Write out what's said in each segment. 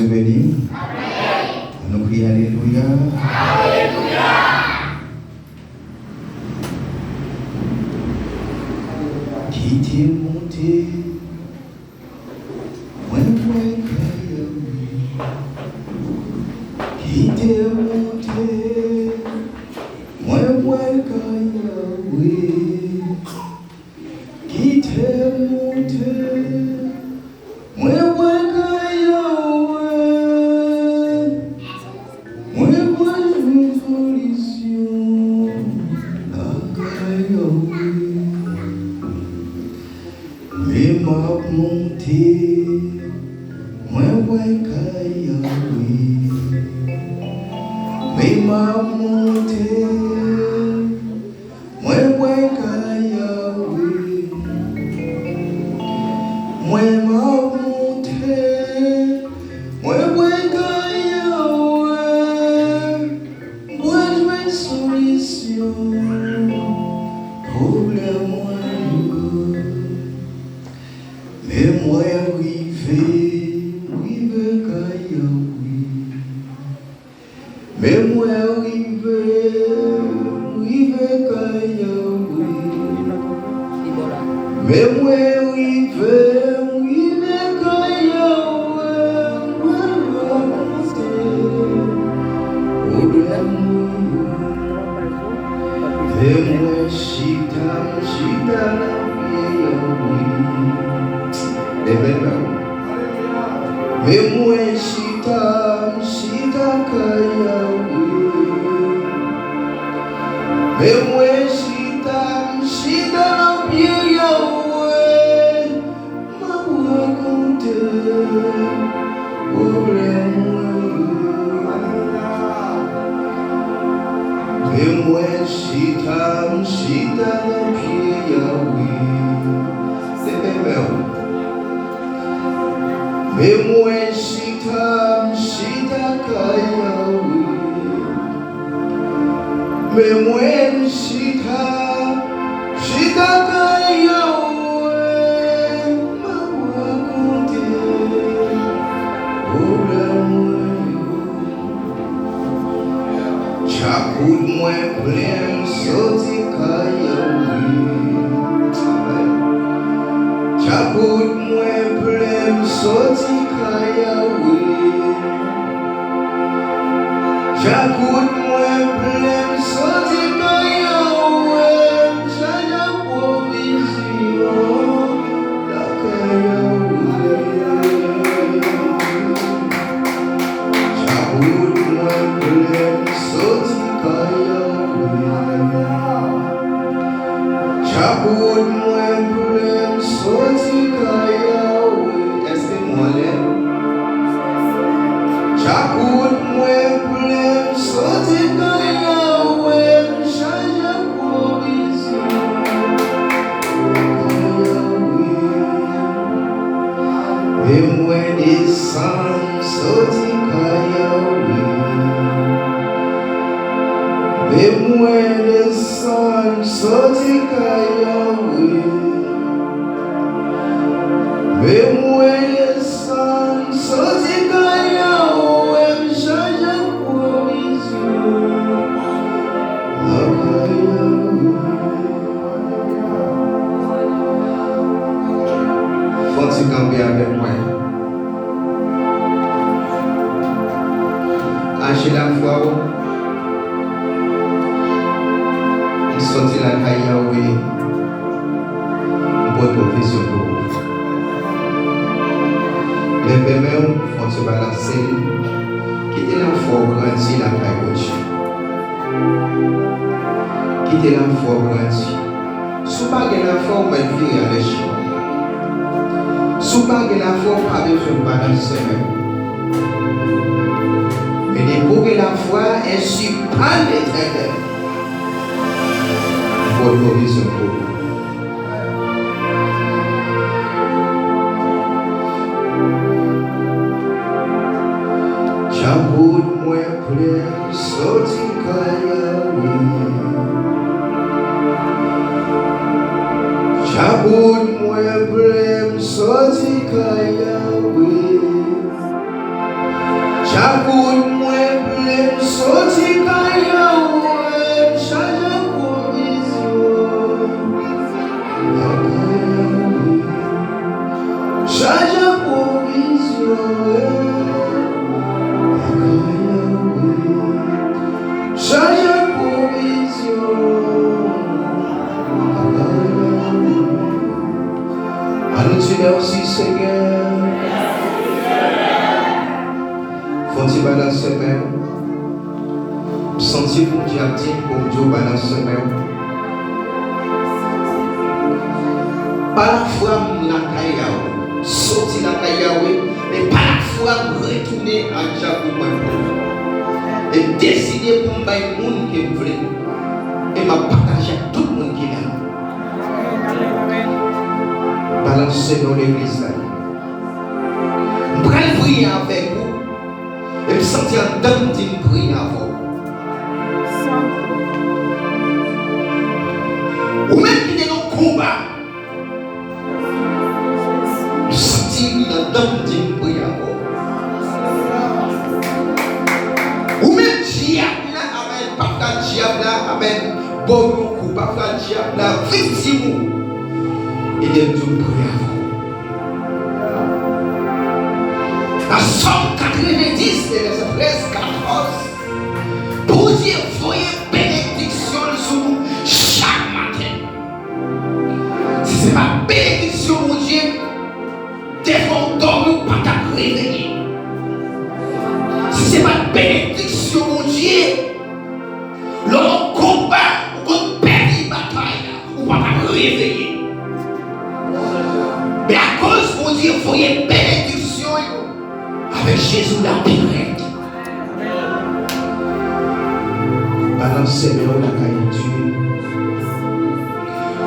béni. Nous crions Alléluia. Qui t'est monté, qui t'est monté, qui t'est merci Seigneur. Faut-il balancer même? Sentir mon diable pour Dieu balancer même. Par la foi, la caillou, sortir la caillou, mais par la foi, retourner à Dieu pour moi. Et décider pour me faire le monde qui veut. Et m'a partagé à tout le monde qui est là. Balancez dans l'église là. Je vais prier avec vous. Et me sentir en dedans d'une prière avec vous. Ou même qui est dans le combat. Me sentir en dedans d'une prière avec vous. Ou même diable là, amen. Papa diable là, amen. Bon coup, papa diable là, victime. Et de Dieu prier avec vous. Dans Somme 90, verset 13, 14, pour dire, voyez bénédiction sur vous chaque matin. Si ce n'est pas bénédiction, mon Dieu, des fois on dort pas qu'à réveiller. Si ce n'est pas bénédiction, mon Dieu, l'on combat, on perd une bataille, on ne va pas réveiller. Mais à cause, mon Dieu, voyez bénédiction avec Jésus la pirate. Balancez la caillou.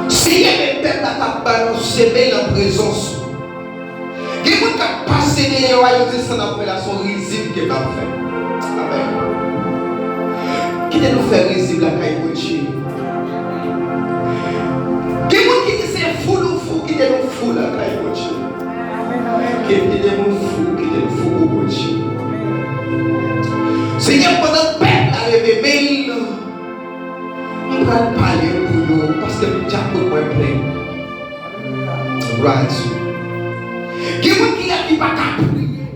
Si il y a des peuples à balancer la présence, il y a des gens qui passent des royautés sans appellation risible qui n'est pas fait. Amen. Qui nous fait risible la caillou? Il y a des gens qui disent c'est fou ou fou, qui nous fou la caillou? Qui est des gens fous, qui est des fous au Dieu. Seigneur, pendant le peuple a levé mail, on va parler pour nous parce que le diable est moins plein. Right. Qui est-ce qui a qui va prier?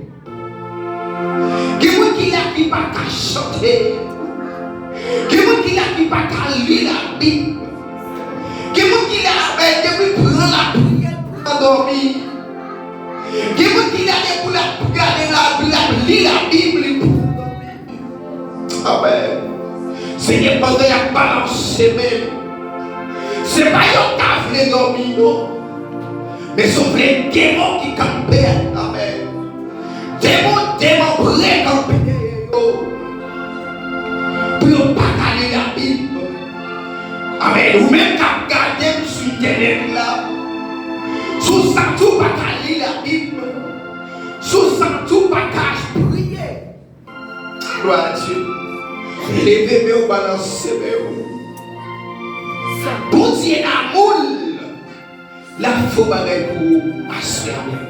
Qui est-ce qui a qui va chanter? Qui est-ce qui a qui va lire la Bible? Qui est-ce qui a qui prend la prière pour dormir? Qui est-ce qui a pour regarder la Bible? Amen. Seigneur, pendant la balance même, ce n'est pas un qui a dormir, mais ce sont les démons qui campent. Amen. Démons pré-campés. Pour ne pas garder la Bible. Amen. Ou même qu'à garder sur Internet là. Sous ça, tout pas lire la Bible. Sous ça, tout pas prier. Gloire à Dieu. Levez-vous au balancez-vous. Pour dire l'amour, la faux bagaille pour assurer.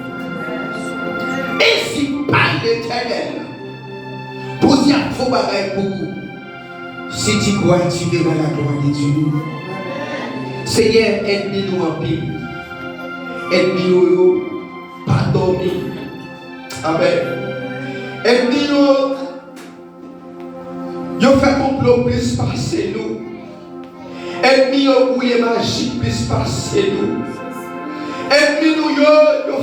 Et si pas l'éternel, pour dire faux bagaille pour si tu crois, tu verras la gloire de Dieu. Seigneur, aide-nous en pile. Aide-nous pas dormir. Amen. Aide-nous. Yo fait complot plus passer nous. Aide-nous bouiller magie plus passer nous. Aide-nous yo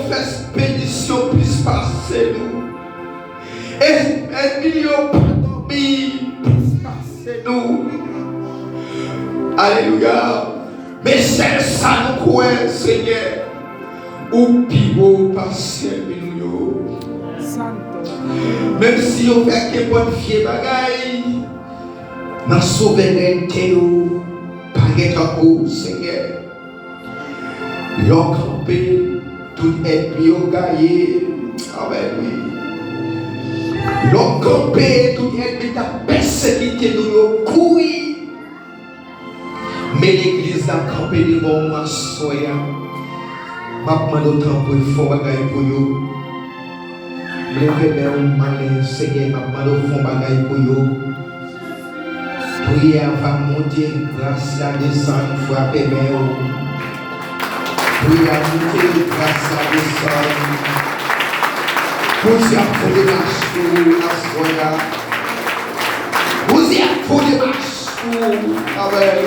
fait expédition plus passer nous. Aide-nous pas dormir plus passer nous. Alléluia. Mais c'est ça nous croyons, Seigneur. Ou pivot passer nous. Même si on fait que bonne fille bagaille, dans souveraineté, pas de Seigneur. Yon campé, tout ennemi au gaillé. Amen, oui. Yon campé, tout ennemi t'a persécuté nous couille. Mais l'église a campé devant moi, soya. Ma demande autant pour faire bagaille pour vous. Levez un malin, Seigneur, ma demande au fond bagaille pour vous. Prière va monter, grâce à descendre, frapper mes eaux. Prière monter, grâce à descendre. Vous y avez des marches pour la soya. Vous y avez des marches pour. Amen.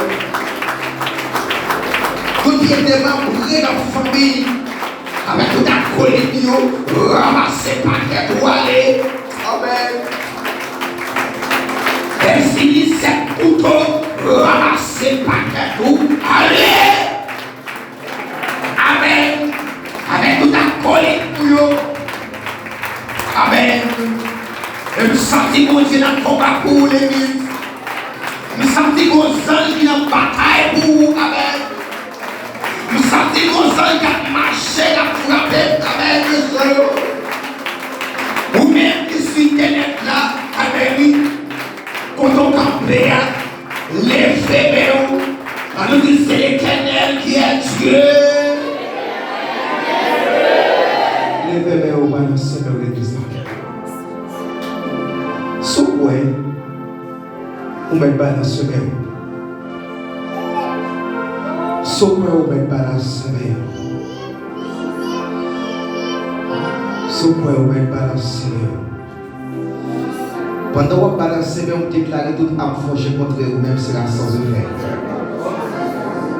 Vous y avez des membres de la famille. avec tout à colline, ramassez paquet pour aller. Amen. Merci, c'est couteau, ramassez paquet pour aller. Amen. Avec tout à colline pour vous. Amen. Et nous sentons mon Dieu dans le combat pour l'église. Nous sentons vos anges qui ont bataille pour vous. Amen. Nous sentons vos anges qui ont marché, qui ont frappé. Amen. Vous-même qui suis ténèbres là, Amen. Quand on campait, levez-vous. On nous dit c'est l'Éternel qui est Dieu. Levez-vous, dans ce nom de Christ. Souhait, on met pas dans ce même. Souhait, on met pas dans ce même. Souhait, on met pas dans ce même. Pendant qu'on parle de ce même, on déclare tout approche contre vous-même, c'est la sans effet.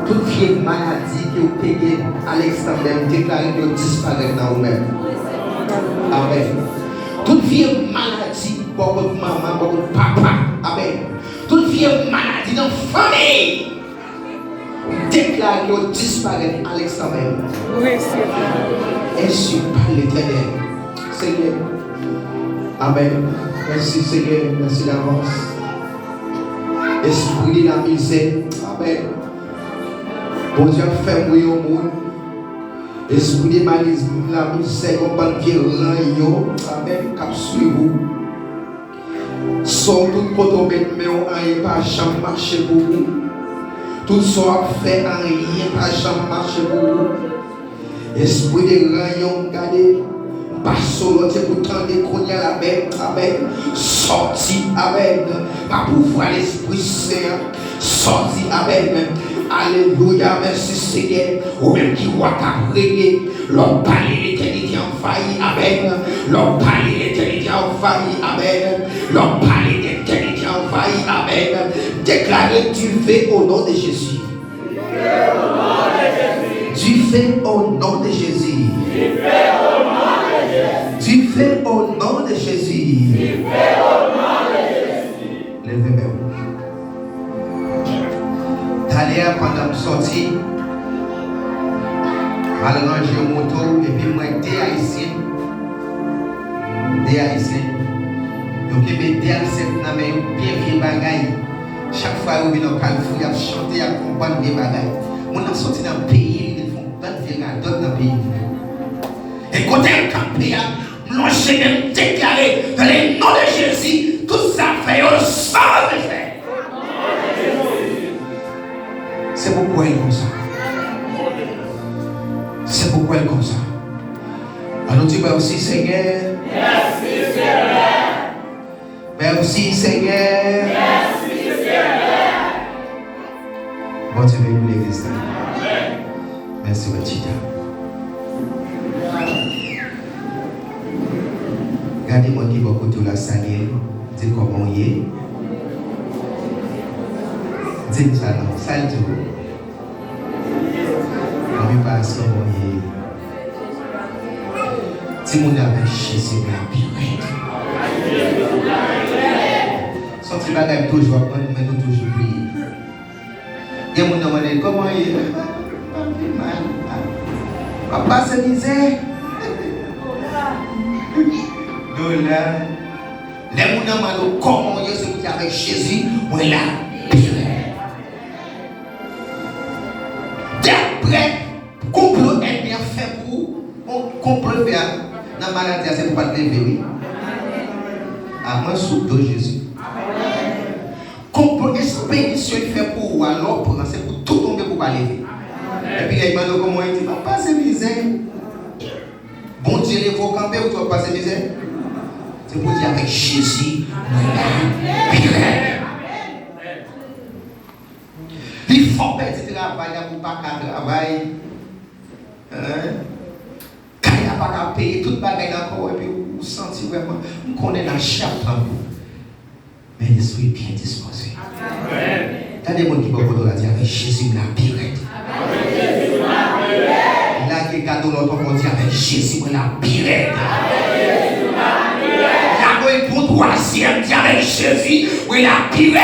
Toute vieille maladie que vous payez à l'extérieur, déclarez que vous disparaissez dans vous-même. Amen. Toute vieille maladie, beaucoup de maman, beaucoup de papa. Amen. Toute vieille maladie dans la famille. Déclare que disparaît à l'extérieur. Oui, c'est ainsi par l'Éternel. Seigneur. Amen. Merci Seigneur. Merci d'avance. Esprit de la misère. Amen. Bon Dieu, fais-moi au monde. Esprit de la misère, on va dire rien. Amen. Cap sur vous. Sans tout côté, mais on n'a pas jamais marché pour vous. Tout ça fait rien, pas jamais marché pour vous. Esprit de rayon, regardez. Pas solo, c'est pour tendre qu'on y a la bête. Amen. Sorti. Amen. Pas pour voir l'Esprit Saint. Sorti. Amen. Alléluia. Merci Seigneur. Ou même qui voit ta prière. L'homme parle l'éternité en failli. Amen. L'homme parle l'éternité en failli. Amen. L'homme parle l'éternité en failli. Amen. Déclarez tu fais au nom de Jésus. Tu fais au nom de Jésus. Tu fais au nom de Jésus. Levez-vous. D'ailleurs, pendant que je sortis, je suis allé au moto et puis moi, des Haïtiens. Donc, il y a des Haïtiens qui ont bien vieux bagaille. Chaque fois que je viens au Carrefour, je chante et accompagne des bagailles. Je suis sorti dans le pays, ils font tant de vieux dans le pays. Et quand elle campé, je même déclaré dans le nom de Jésus, tout ça fait au sang de fait. C'est pourquoi elle est comme ça. C'est pourquoi elle est comme ça. Alors tu vas aussi Seigneur. Merci Seigneur. Merci Seigneur. Merci Seigneur. Bon Dieu bénisse l'église. Merci Bachita. Regardez-moi qui va côté la saline. Dites comment il est. Dites ça non. Salut tout. On ne pas ce comment il est. Si mon avec Jésus la pirate. Son petit bagage toujours prendre, mais nous toujours prier. Et mon demande comment il est. Papa c'est misère. Dollar. Les gens demandent comment ils sont avec Jésus, on est là. D'après, complot est bien fait pour complot faire dans la maladie, c'est pour pas te lever, oui. Avant sous de Jésus. Complot expédition fait pour vous, alors pour c'est pour tout tomber pour pas lever. Et puis les gens demandent comment il dit, papa c'est misère. Bon Dieu, les vos camper ou tu vas passer misère? C'est pour dire avec Jésus, il faut perdre du travail pour pas qu'à travail. Quand il n'y a pas qu'à payer toute bagaille encore, et puis vous sentez vraiment qu'on est dans le chape en vous. Mais l'esprit est bien disposé. Il y a des gens qui peuvent dire avec Jésus, la pirate. Il a qui cadeau l'autre on dit avec Jésus on la pire. La pour troisième dit avec Jésus on la pire.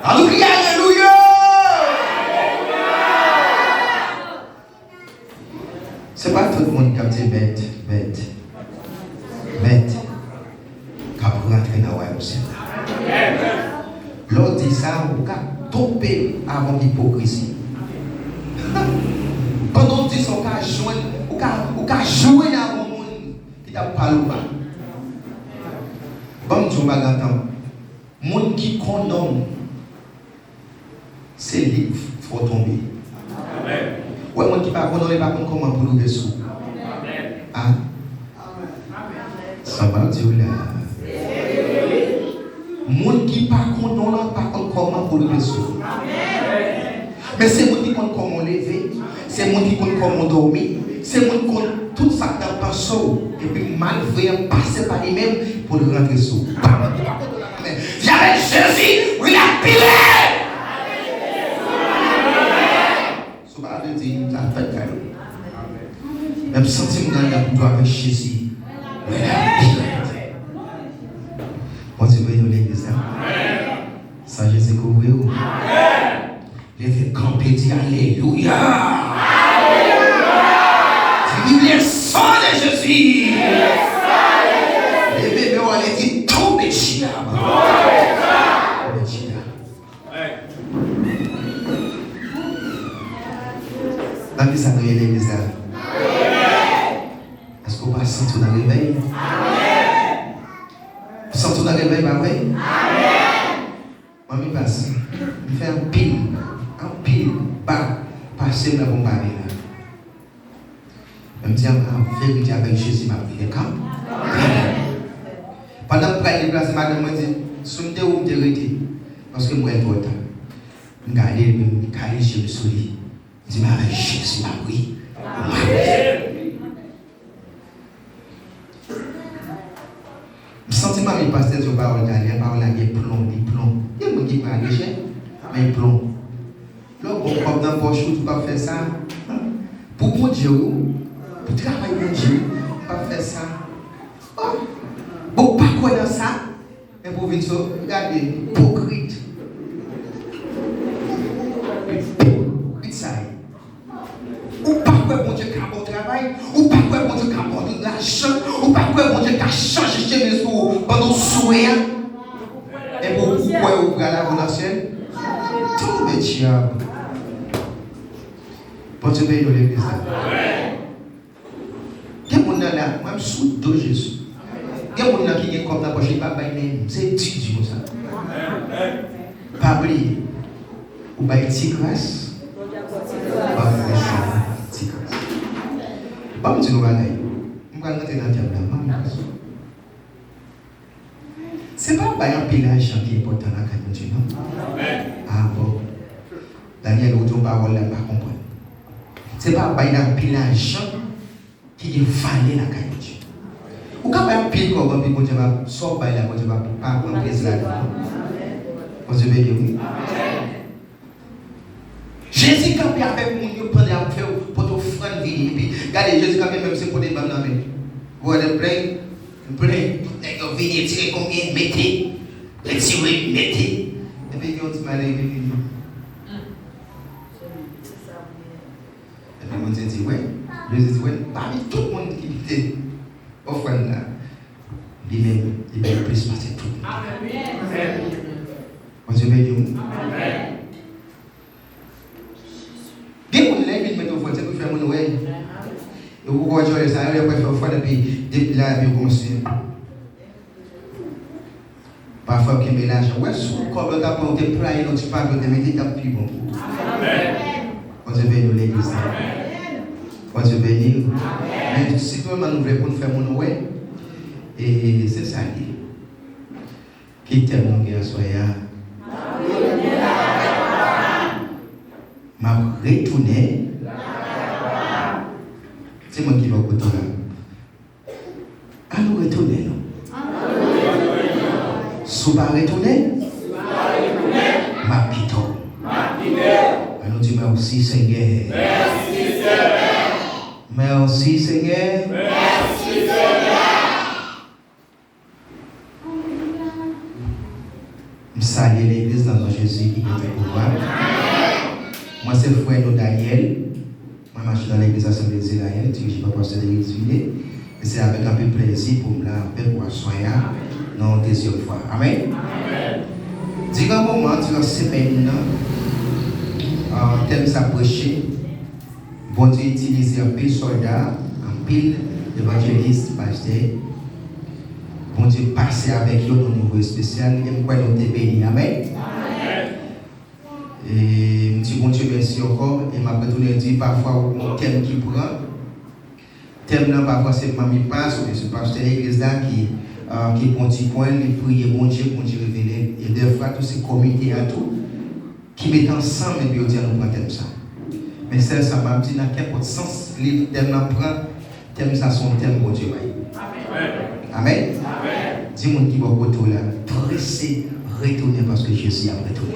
Alléluia, alléluia. C'est pas tout le monde qui a dit bête, qui a rentré dans le Seigneur. L'autre dit ça, on a tombé avant l'hypocrisie. Pendant 10 ans, on a joué dans le monde qui t'a parlé ou pas. Bon, je vais attendre. Le monde qui condamne, c'est lui qu'il faut tomber. Ouais, moi qui ne connais pas comment pour nous sous. Ah? Ça va dire là. Monde qui ne connaît pas comment pour nous sous. Mais c'est monde qui connaît comment lever, c'est monde qui connaît comment dormir, c'est monde qui connaît tout ça dans le passau et puis malveillant passer par lui-même pour le rentrer sous. J'avais Jésus, oui la pilé. Ça fait cadeau. Même sentiment dans la avec Jésus. Mais la pilé. Bon Dieu, vous l'église. Ça, Jésus couvre. Levez camper, dit Alléluia. Alléluia. Le sang de Jésus. Levez, mais on a dit tout le diable. Dans ça dans l'église là. Est-ce qu'on va sentir dans le réveil? Sentir dans le réveil, pas vrai? Mamie passe. Il fait un pile, passer dans mon mari là. Je me dis, vérité avec Jésus, ma vie est calme. Pendant que je prends les places, madame me dit, soumez où me arrêter. Parce que moi, je suis important. Je regarde, je me souris. Je dis, mais avec Jésus, ma vie. Le sentiment du pasteur, je ne parle pas, il parle de plomb. Il y a des gens qui parlent de cher, mais il plomb. Là, on prend dans le poche, tu ne peux pas faire ça. Pour mon Dieu, pour travailler mon Dieu, on ne peut pas faire ça. Bon, pas quoi dans ça, mais pour venir regardez, hypocrite. Hypocrite ça. Ou pas quoi mon Dieu qui a bon travail, ou pas quoi mon Dieu qui a bon l'argent, ou pas quoi mon Dieu qui a changé chez mes sous pendant souhait. Et pourquoi vous regardez la relation? Tout le diable. Pour te payer dans l'église. Il y a des gens là, moi je suis de Jésus. Il y a des gens qui sont comme ça, je ne sais pas, c'est Dieu comme ça. Pas oublier. Ou pas une grâce. Pas une grâce. Pas me dire nous bagaille. On va rentrer dans le diable là. C'est pas un pillage qui est important dans le Dieu, non? Ah bon. Daniel, où ton parole là, pas comprendre. C'est pas un pillage qui est fallé dans le Dieu. Ou quand un pile comme on Dieu va sortir là, on Dieu va pas prendre place là. On Dieu veut dire oui. Jésus quand il avec mon Dieu prendre la faire pour te faire vie et puis regardez Jésus quand même c'est pour des bam dans mais. Vous allez plein vous venez tirer combien mettez les tirer mettez et puis on dit malé et puis on dit ouais Jésus dit ouais parmi tout le monde qui était offrande là lui-même il est plus passer tout. Amen. On dit bien amen. Dès qu'on lève, il met au fond, c'est pour faire mon ouais. Et vous voyez ça, il va faire au fond, et puis depuis là, il commence. Parfois, il mélange. Ouais, comme le tapon, on te plaît, on te parle, on te met des tapis bon. On te bénit l'église. On te bénit. Mais si tout le monde veut pour faire mon ouais, et c'est ça qui t'aime, mon gars, soyez. M'a retourné. C'est moi qui vais retourner. À nous retourner, non? Si vous ne retournez, m'a quitté. À nous dire dit merci Seigneur. Merci Seigneur. Merci Seigneur. Merci Seigneur. Je salue l'église dans Jésus qui est pour moi. Moi, c'est le frère Daniel. Moi, je suis dans l'église Assemblée d'Israël, dirigé par le pasteur de l'église Ville. Et c'est avec un peu de plaisir pour me faire pour soigner dans la deuxième fois. Amen. Durant un moment, durant la semaine, en thème s'approcher, bon Dieu utilise un peu de soldats, un pile d'évangélistes, pasteurs. Bon Dieu passer avec eux dans un niveau spécial et pourquoi nous sommes bénis. Amen. Et je dis bon Dieu merci encore et m'a retourné dire parfois un thème qui prend. Thème là parfois c'est mamie passe ou c'est pasteur de l'église là qui prend petit point, il prie bon Dieu révélé et des fois tous ces comités à tout qui mettent ensemble et puis on dit nous prend thème ça. Mais ça m'a dit dans quel sens le thème là prend thème ça son thème bon Dieu. Amen. Amen. Dis-moi qui va retourner là, pressé retourner parce que Jésus a retourné.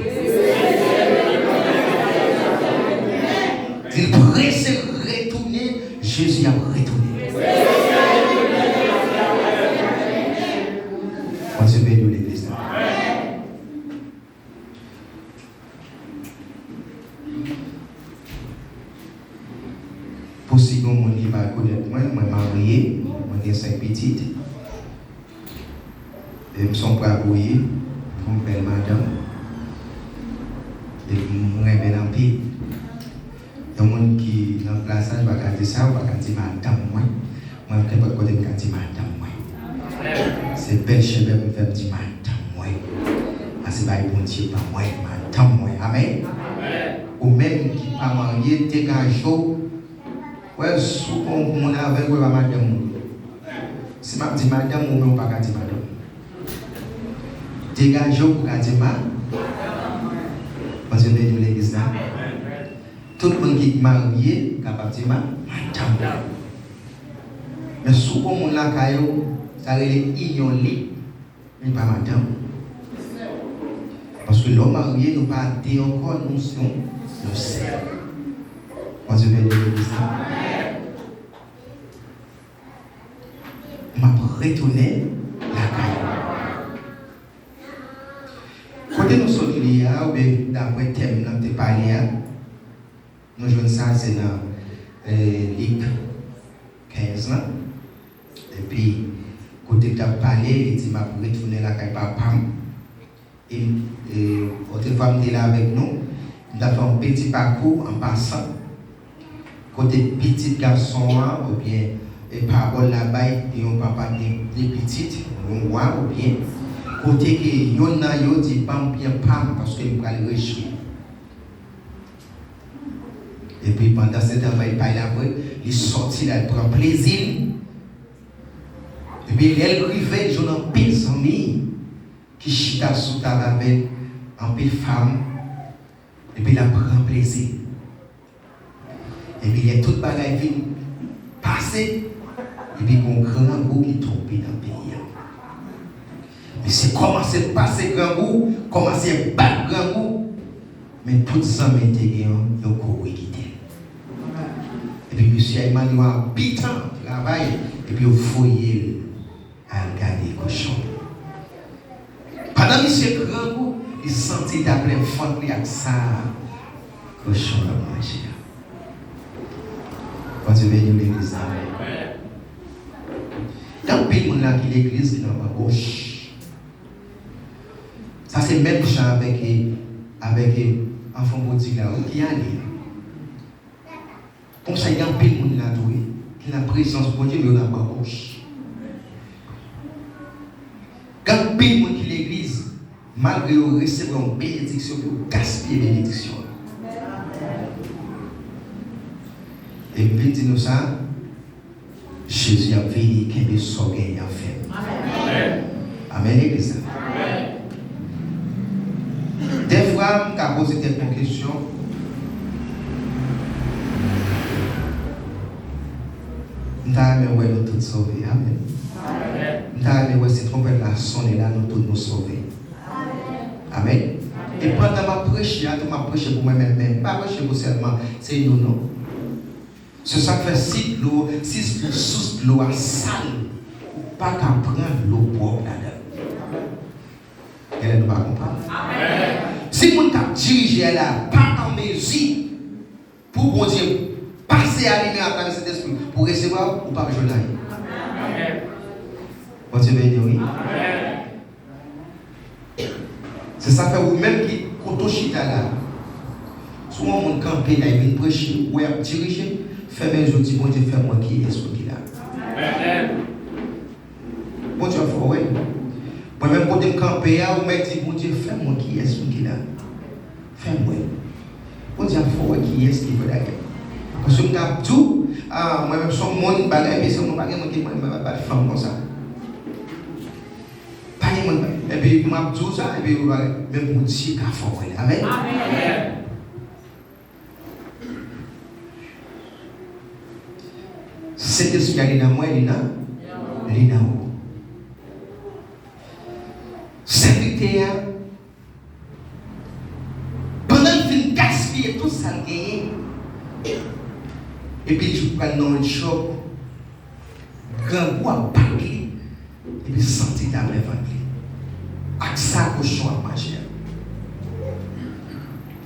Dis pressé retourner, Jésus a retourné. On se met dans l'église. Pour si bon monde qui va connaître moi, moi marié, moi j'ai 5 petites. Et je suis pas abouillé, pour me faire madame. Et je suis bien en paix. Il y a des gens qui dans le plaçage, je vais dire ça, je vais dire madame. Moi, je ne vais pas dire madame. C'est belle chez moi, je vais dire madame. C'est pas bon Dieu, pas moi, madame. Amen. Ou même qui n'est pas marié, dégage. Ouais, souvent, on a avec madame. Si je dis madame, on ne peut pas dire madame. Dégagez-vous pour dire madame. Parce que nous l'église là. Tout le monde qui est marié, capable de dire madame. Mais souvent, on l'a caillou, ça veut dire ignorer, mais pas madame. Parce que l'homme marié n'a pas dit encore notion de sel. Parce que nous l'église là. On m'a retourné la caillou. Quand nous sommes là, d'après le thème que nous avons parlé, nous jouons ça, c'est dans Luc 15. Et puis, quand tu as parlé, il dit, je vais retourner la caille par Pam. Et autrefois, il était là avec nous. Il a fait un petit parcours en passant. Côté petit garçon, ou bien, et parole là-bas, et on papa des petites, on voit, ou bien, côté que yon na yo dit pam bien pam parce que il va le réjouir. Et puis pendant ce temps il parle après, il sortit là, il prend plaisir. Et puis il arrivait, j'en ai pile amis qui chita sous table avec un pile femme. Et puis il a prend plaisir. Et puis il y a toute bagaille qui passé. Et puis mon grand goût qui tombe dans le pays. Mais c'est commencé à passer grand goût, commencé à battre grand goût. Mais tout ça m'a été gagné, il a couru quitter. Et puis monsieur a demandé un habitant travail, et puis il fouillé à regarder le cochon. Pendant monsieur grand goût, il sentit d'appeler fond avec ça, cochon à manger. Quand tu viens de l'église, dans le pays où l'église est dans ma gauche. Ça c'est même chose avec enfant prodigue là qui a allé. Comme ça il y a un peu de monde là doué, qui a la présence de Dieu mais on n'a pas gauche. Quand un peu de monde qui l'église, malgré recevoir une bénédiction, vous gaspillez la bénédiction. Et puis dis-nous ça, Jésus a venu qu'il y ait sorgueil à faire. Amen l'église. Des fois, je me pose cette question. Je vais nous tous sauver. Amen. Je vais cette trompette là sonner là, nous tous nous sauver. Amen. Et pendant ma prêche, je prêche pour moi-même, pas prêcher pour seulement, c'est non. C'est ça que fait si l'eau, si sous l'eau à sale, pas qu'à prendre l'eau propre là-dedans. Elle ne va pas comprendre. Si mon cap dirigé là, pas en mesure pour bon Dieu passer à l'unité à travers cet esprit pour recevoir ou pas besoin d'aller. Bon Dieu béni, oui. C'est ça fait ou même qui koto chita là. Souvent mon campé là, il vient prêcher ou il diriger, fait mes outils, bon Dieu fait moi qui est ce qu'il a. Bon Dieu faut ouais. Moi-même, quand je campe, ou me dit, bon Dieu, fais-moi qui est ce qu'il a. Fais-moi. Bon Dieu, faut qui est ce qu'il veut d'ailleurs. Parce que je me tout, moi-même, je suis mon bagage, mais c'est mon bagage qui m'a pas de femme comme ça. Pas de monde. Et puis, je m'a tout ça, et puis, même pour dire qu'il faut. Amen. C'est ce qu'il y a dans moi, il y a dans vous. Serviteur, pendant qu'il gaspille tout ça, et puis je prends dans le choc, grand goût à parler, et puis sentir dans les ventres. Avec ça, cochon à manger.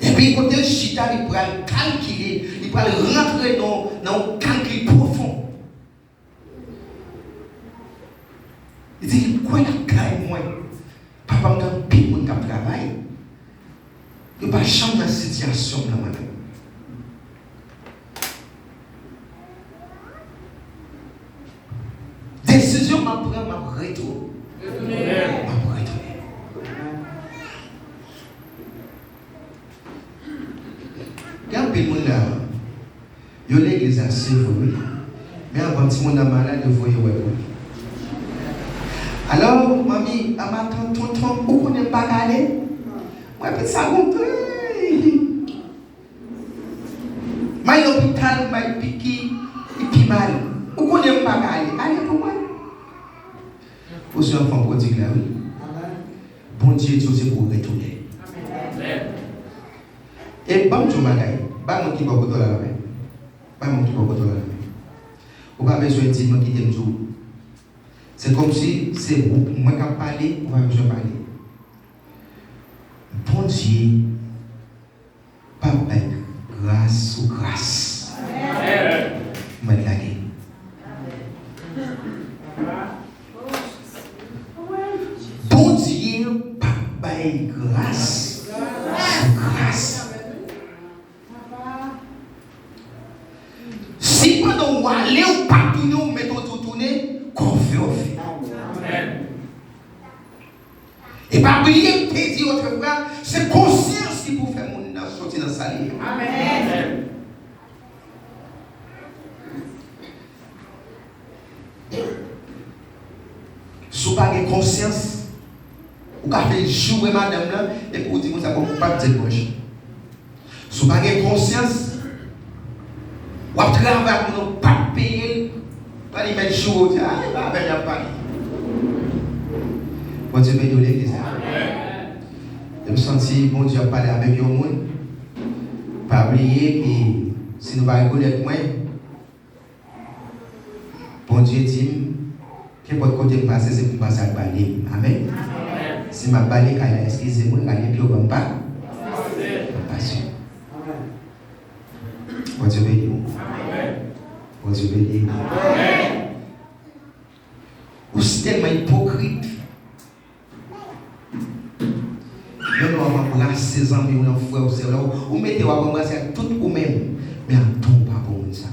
Et puis, quand il chita, il peut calculer, il peut rentrer dans un calcul profond. Il dit, quoi la caille, moi? Papa m'a dit, mon travail. Il n'y a pas de chambre dans la situation là maintenant. Décision m'a pris, m'a retourné. Quand le monde là, il y a l'église assez oui. Mais avant que le monde est malade, il faut y aller. Alors, mamie, à ma tante, tonton, vous ne connaissez pas aller? Moi, puis ça compte. Mais l'hôpital m'a piqué, et puis mal. Vous ne connaissez pas aller? Allez pour moi. Vous êtes un enfant prodigue là, oui. Bon Dieu, Dieu, c'est pour retourner. Et bon, tu m'as dit, pas mon qui va vous donner la main. Pas mon qui va vous donner la main. Vous n'avez pas besoin de dire, moi qui t'aime tout. C'est comme si c'est vous, moi qui parle, on va besoin de parler. Bon Dieu, pas avec grâce ou grâce. Amen. Bon Dieu, pas avec grâce ou grâce. Si pendant où aller ou pas tourner, ou mettons tout tourner, confiance. Et pas oublier que tu dis autre frère, c'est conscience qui vous fait mon sortir dans sa ligne. Amen. Si vous n'avez pas conscience, vous avez joué madame là, et vous dites que vous n'avez pas de dimanche. Si vous n'avez pas conscience, vous avez travaillé pour ne pas payer, pas les mettre chaud, vous dites, ah, il n'y a pas. Bon Dieu bénit l'église. Je me sens bon Dieu parler avec le monde. Pas oublier que si nous ne pas reconnaître moins, bon Dieu dit que votre côté passer, c'est pour passer à balai. Amen. Si ma balai, excusez-moi, je ne vais pas passer. Bon Dieu bénit. Bon Dieu bénit. Vous êtes tellement hypocrite. Même on va prendre 16 ans, mais on a frère ou sœur là, ou mettez à embrasser tout vous-même, mais en tombe pas pour ça.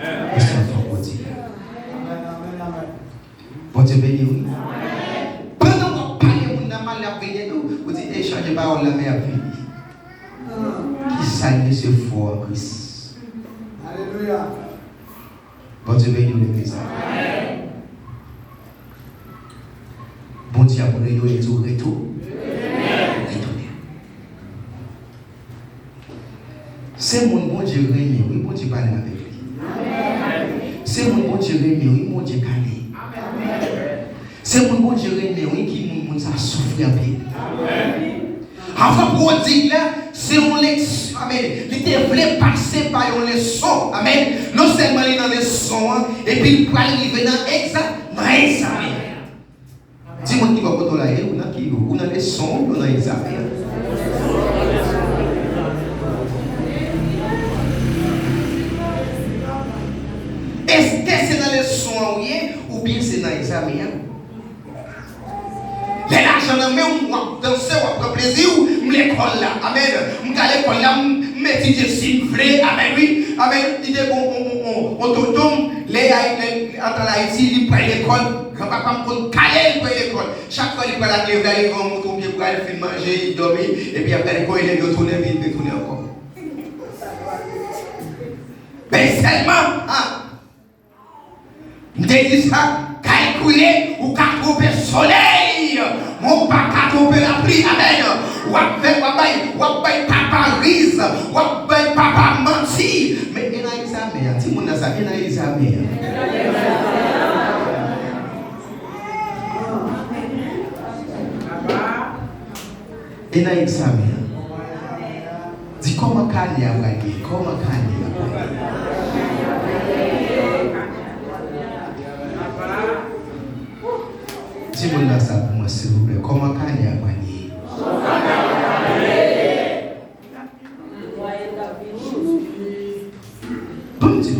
Parce que c'est un bon Dieu. Bon Dieu béni, oui. Pendant qu'on parle, on a mal à venir, vous dites, échangez parole la mer vie. Qui salue ce fort en Christ. Alléluia. Bon Dieu béni, l'église. Bon Dieu a pris nous et tout retour. C'est mon bon Dieu réuni, oui, bon Dieu parle avec lui. C'est mon bon Dieu réuni, oui, mon Dieu calé. C'est mon bon Dieu réuni, oui, qui m'a souffert un peu. Enfant prodigue là, c'est une leçon. Amen. Il voulait passer par une leçon. Amen. Non seulement il est dans les leçons, et puis il peut arriver dans l'examen. Dis-moi qui va pas là, ou dans les leçons, ou dans l'examen. Est-ce que c'est dans les leçons ou bien c'est dans l'examen? Les l'argent dans mes ou danser ou prendre plaisir ou l'école là. Amen. M'ga l'école là, m'étudier si vrai. Amen oui. Amen. Il dit on tombe les entre l'Haïti, il prend l'école. Grand-papa me caler pour l'école. Chaque fois il prend la clé, il va grand mon tombe pour aller faire manger, il dormir et puis après l'école il retourne vite retourner encore. Mais seulement me dit ça, calculer ou tromper soleil. Mon pas tromper la pluie. Amen. Ou faire papa rise, ou faire papa menti. Mais il y a examen. Si mon a ça, il y a examen. Il y a examen. Dis comment Kanye a gagné. Comment Kanye a gagné. Dis-moi ça pour moi, s'il vous plaît. Comment Kanye a gagné? Bon Dieu,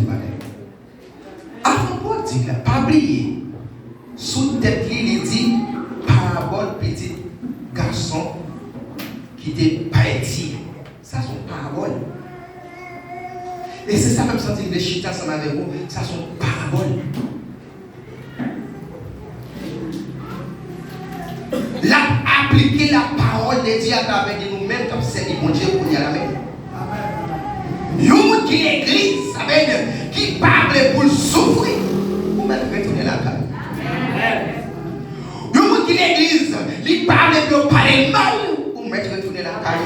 avant pour dire là, pas oublier, sous tête il dit parabole petit garçon qui était parti. Ça sont paroles. Et c'est ça même senti de chita ça avec vous, ça sont paroles. Là, appliquer la parole de Dieu à travers nous-mêmes comme c'est le bon Dieu pour y aller. Nous qui l'église, qui parle pour souffrir, vous même retourner la caille. Nous qui l'église, qui parle pour parler mal, vous mettre retourner la caille.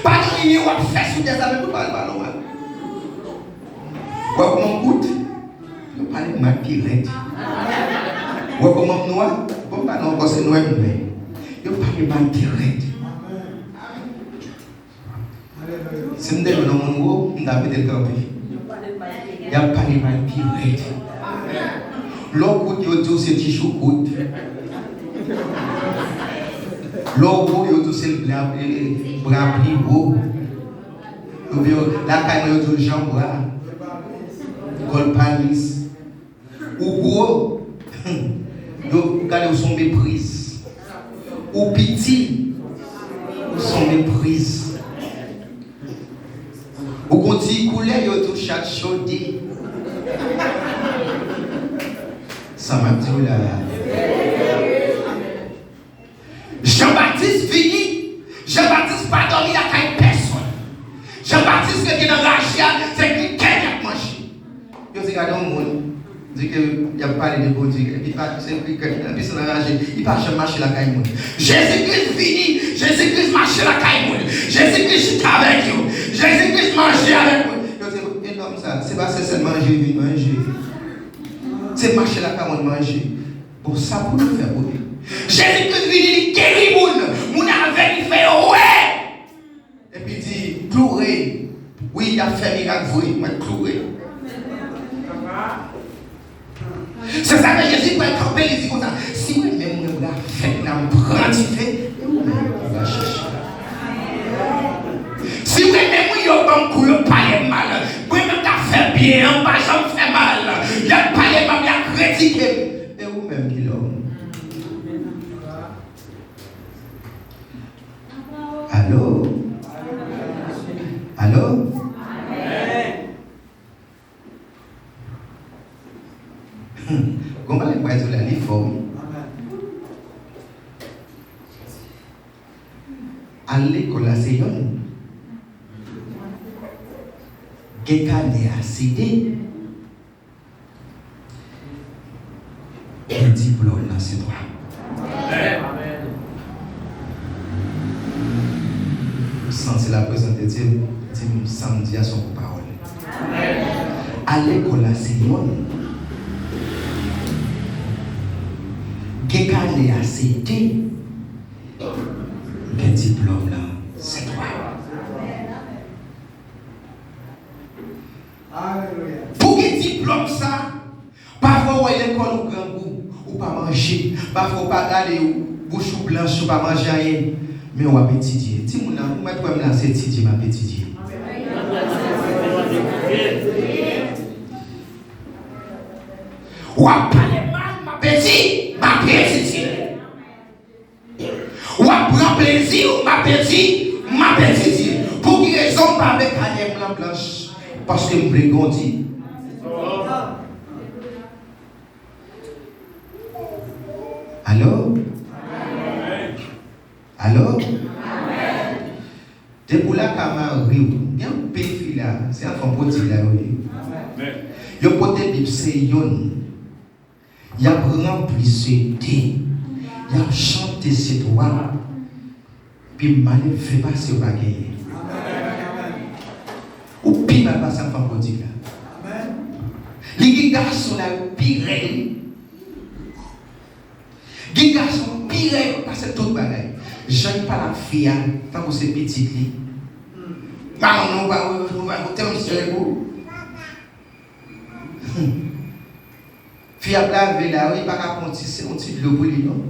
Pas de ligne ou à faire sous des amis pour parler mal. Ou comment goûte, vous parlez mal direct. Ou comment noir, vous parlez encore c'est noir mais vous parlez mal direct. Si vous êtes dans mon niveau, vous avez été campé. Il n'y a pas de mal direct. L'eau que vous dites, c'est tichou goûte. L'eau que vous dites, c'est le bras pris beau. La caille de Jean Bras. Col Paris. Ou gros, vous regardez son méprise. Ou petit, son méprise. Ou quand il coulait, il y a tout chaque chaudé. Ça m'a dit là. Jean-Baptiste fini. Jean-Baptiste pas dormi à personne. Jean-Baptiste qui est dans la chia, c'est quelqu'un qui a mangé. Je dis, regardez au monde. Dit qu'il a parlé de bon Dieu. Il pas c'est quelqu'un qui s'est arrangé. Il pas jamais marcher la caille. Jésus-Christ fini. Jésus-Christ marche la caille. Jésus-Christ est avec vous. Jésus-Christ mange avec vous. Je dis, énorme ça. C'est pas seulement manger. C'est marcher la caille manger. Pour ça, pour nous faire bouger. Jésus-Christ vient, il guérit moun avec, il fait ouais. Et puis il dit, clouer. Oui, il a fait miracle, oui, mais clouer. C'est ça que Jésus peut camper, il dit comme ça. Si moi-même, je vais faire, je vais prendre, je vais chercher. Si moi-même, je vais parler mal, moi-même, je vais faire bien, je vais faire mal. Je vais parler mal, je vais critiquer. Et vous-même qui l'homme. Allô? Allô? Comment les voyez sur la uniforme? À l'école, c'est yon. Quelqu'un est assidé. Le diplôme, là, c'est toi. Sentir la présence de Dieu, samedi à son parole. À l'école, c'est yon. Quelqu'un est assidé. diplôme là, c'est toi. Pour que diplôme ça, parfois on est l'école au grand goût, ou pas manger, parfois on pas aller ou bouche blanche, ou pas manger rien, mais on va étudier. Si mon amour, moi toi me lancer étudier, m'a étudier. Ou à parler mal, m'a étudier. Ou à prendre plaisir, m'a étudier. Pour quelle raison pas avec la blanc blanche? Parce que je voulais grandir. Alors? Alors? Depuis là, quand je il y a un pays là, c'est un enfant petit là, oui. Il y a un côté de Seyon. Il y a rempli ce thé. Il y a chanté cette voix. Puis, il ne fait pas ce bagage. Ou puis, il va passer un enfant petit là. Les garçons là, pire. Les garçons pire parce que tout bagage. J'aime pas la fille, tant que c'est petit. Maman, on va voter un seul coup. Fille à laver là, il va pas compter, c'est un petit de l'eau pour lui, non?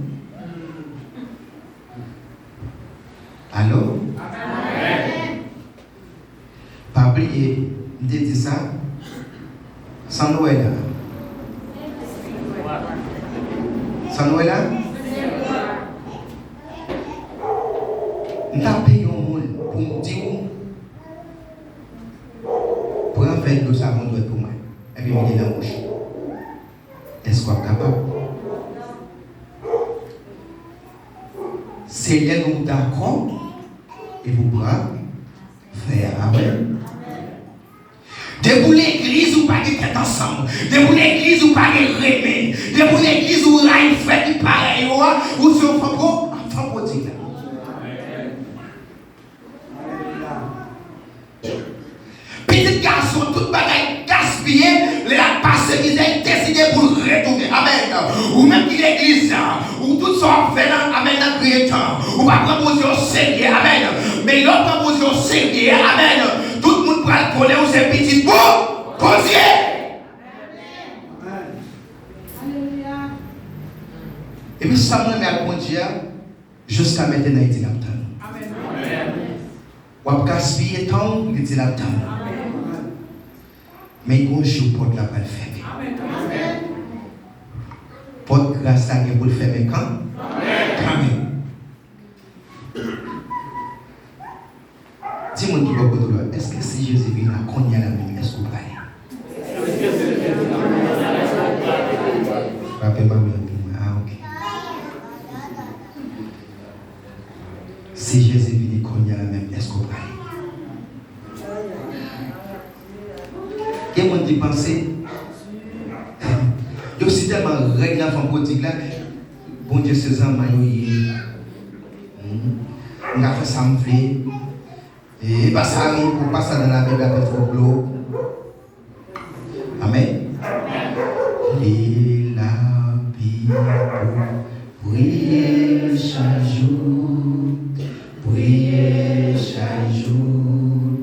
Allô? Pas oublier, je dis ça. Sans Noël là. Sans Noël là? Nous avons payé un monde pour nous dire pour en faire le savon doit être pour moi. Et puis, il est dans la bouche. Est-ce qu'on est capable? C'est là nous d'accord et vous pourrez faire. Amen. De l'église ou pas de tête ensemble. De l'église ou pas de remède. De l'église où là il fait du pareil. Ou sur un enfant prodigue. Petit garçon, tout bagaille gaspillé, la passe qui a décidé pour retourner. Amen. Ou même qui l'église, ou tout ça fait là, amen, dans le temps. Ou pas proposition sérieux, amen. Mais l'autre proposition sérieux, amen. Tout le monde pourra le coller ou ses petits bouts. Posier. Et puis ça me met à bon Dieu jusqu'à maintenant, il dit la Amen. Ou à gaspiller temps, il dit la mais un jour, porte la pas le fermer. Porte grâce à Dieu pour le fermer quand? Amen. Dis-moi qui va vous est-ce que si Jésus vient à qu'on y a la même, est-ce que vous parlez? Rappelez-moi, ah ok. Si Jésus vient à qu'on y a la même, est-ce que vous parlez? Quelqu'un dit penser, il y a aussi tellement de règles en politique là, bon Dieu, c'est ça, on a fait ça, me fait, et pas ça arrive, pour pas ça dans la Bible avec trop de l'eau. Amen. Et la Bible, priez chaque jour, priez chaque jour,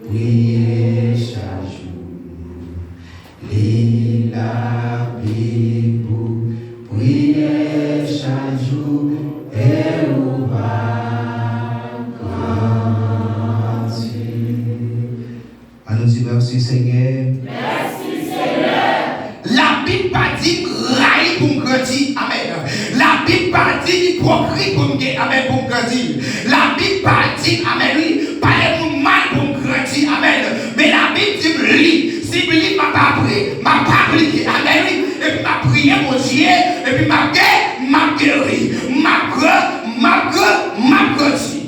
priez chaque jour. Lis la Bible, priez chaque jour et on va grandir. Allons dire merci Seigneur. Merci Seigneur. La Bible pas dit raille pour grandir. Amen. La Bible pas dit hypocrite pour grandir. Amen pour grandir. La Bible pas dit amen oui, pas pour mal pour grandir. Amen. Mais la Bible dit lis. Si je ne m'a pas appliqué, amen, et puis m'a prié mon Dieu, et puis m'a guéri, m'a grandi.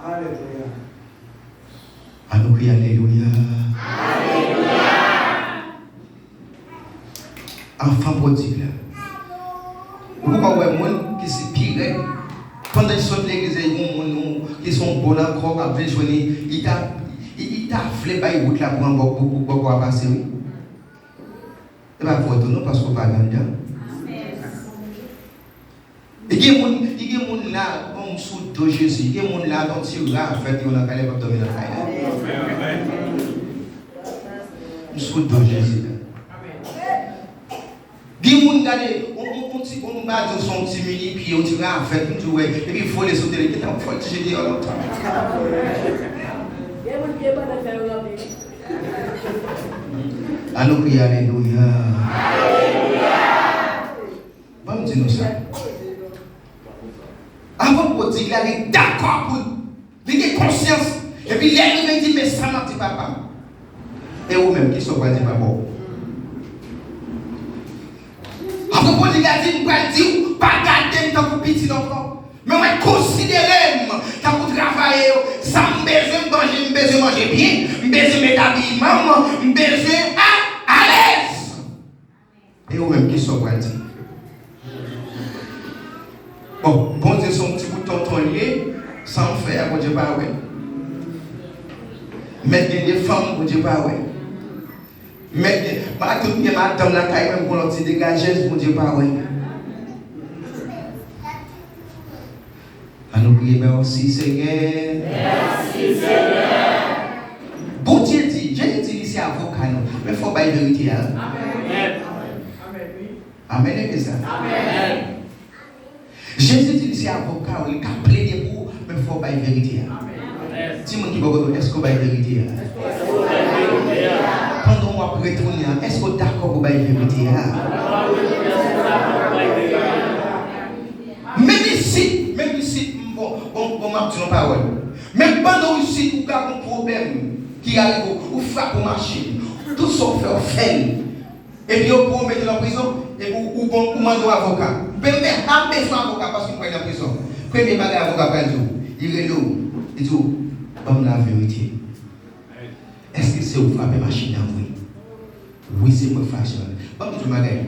Alléluia. Alléluia. Alléluia. Alléluia. Enfant prodigue. Pourquoi ouais monde qui s'est pire pendant qu'ils sont l'église, qui sont bons encore, après journée, il t'a flé par route là pour passer. Et bien, il faut étonner parce qu'on va gagner. Il y a des gens là, comme sous de Jésus, il y a des gens là, dont ils ont fait, on a calé pour dominer la caille. Sous de Jésus. Il y a des gens qui ont son petit mini, puis on dit, en fait, et puis il faut les sauter, il faut les jeter en longtemps. Allons prier, alléluia. Bon, dis-nous ça. Avant pour dire qu'il est d'accord pour lui, conscience. Et puis il dit, mais ça m'a dit papa. Et vous-même, qui sont pas dit papa? Avant pour dire qu'il dit, pas garder tant que petit enfant. Mais on va considérer tant que travailler, ça me besoin manger bien, me besoin mettre habillement, me besoin à l'aise. Et vous-même, qui sont pas dit? Bon Dieu, son petit bout de tonton lié, sans faire, bon Dieu, pas ouais. Mettre des femmes, bon Dieu, pas ouais. Mettre, madame la caille, même pour l'autre dégageuse, bon Dieu, pas ouais. Allons prier, merci Seigneur. Merci Seigneur. Bon Dieu dit, Jésus dit ici avocat, mais il faut pas y vérité. Amen. Amen, c'est ça. Amen. Jésus dit ici avocat, il a plaidé pour, mais il faut pas y vérité. Dis-moi qui va est-ce qu'on va y vérité? Pendant moi pour retourner, est-ce qu'on est d'accord pour y vérité? Même ici, bon, m'a dit nos paroles. Même pendant ici, vous avez un problème qui arrive, vous frappez au marché, tout ça fait. Et puis, vous mettez en prison, et vous demandez un avocat. Vous pouvez mettre un avocat parce que vous êtes en prison. Premier bagage, avocat, il est là, il dit, comme la vérité. Est-ce que c'est vous frappez machine en vous? Oui, c'est moi fashion. Bon, je m'agaye.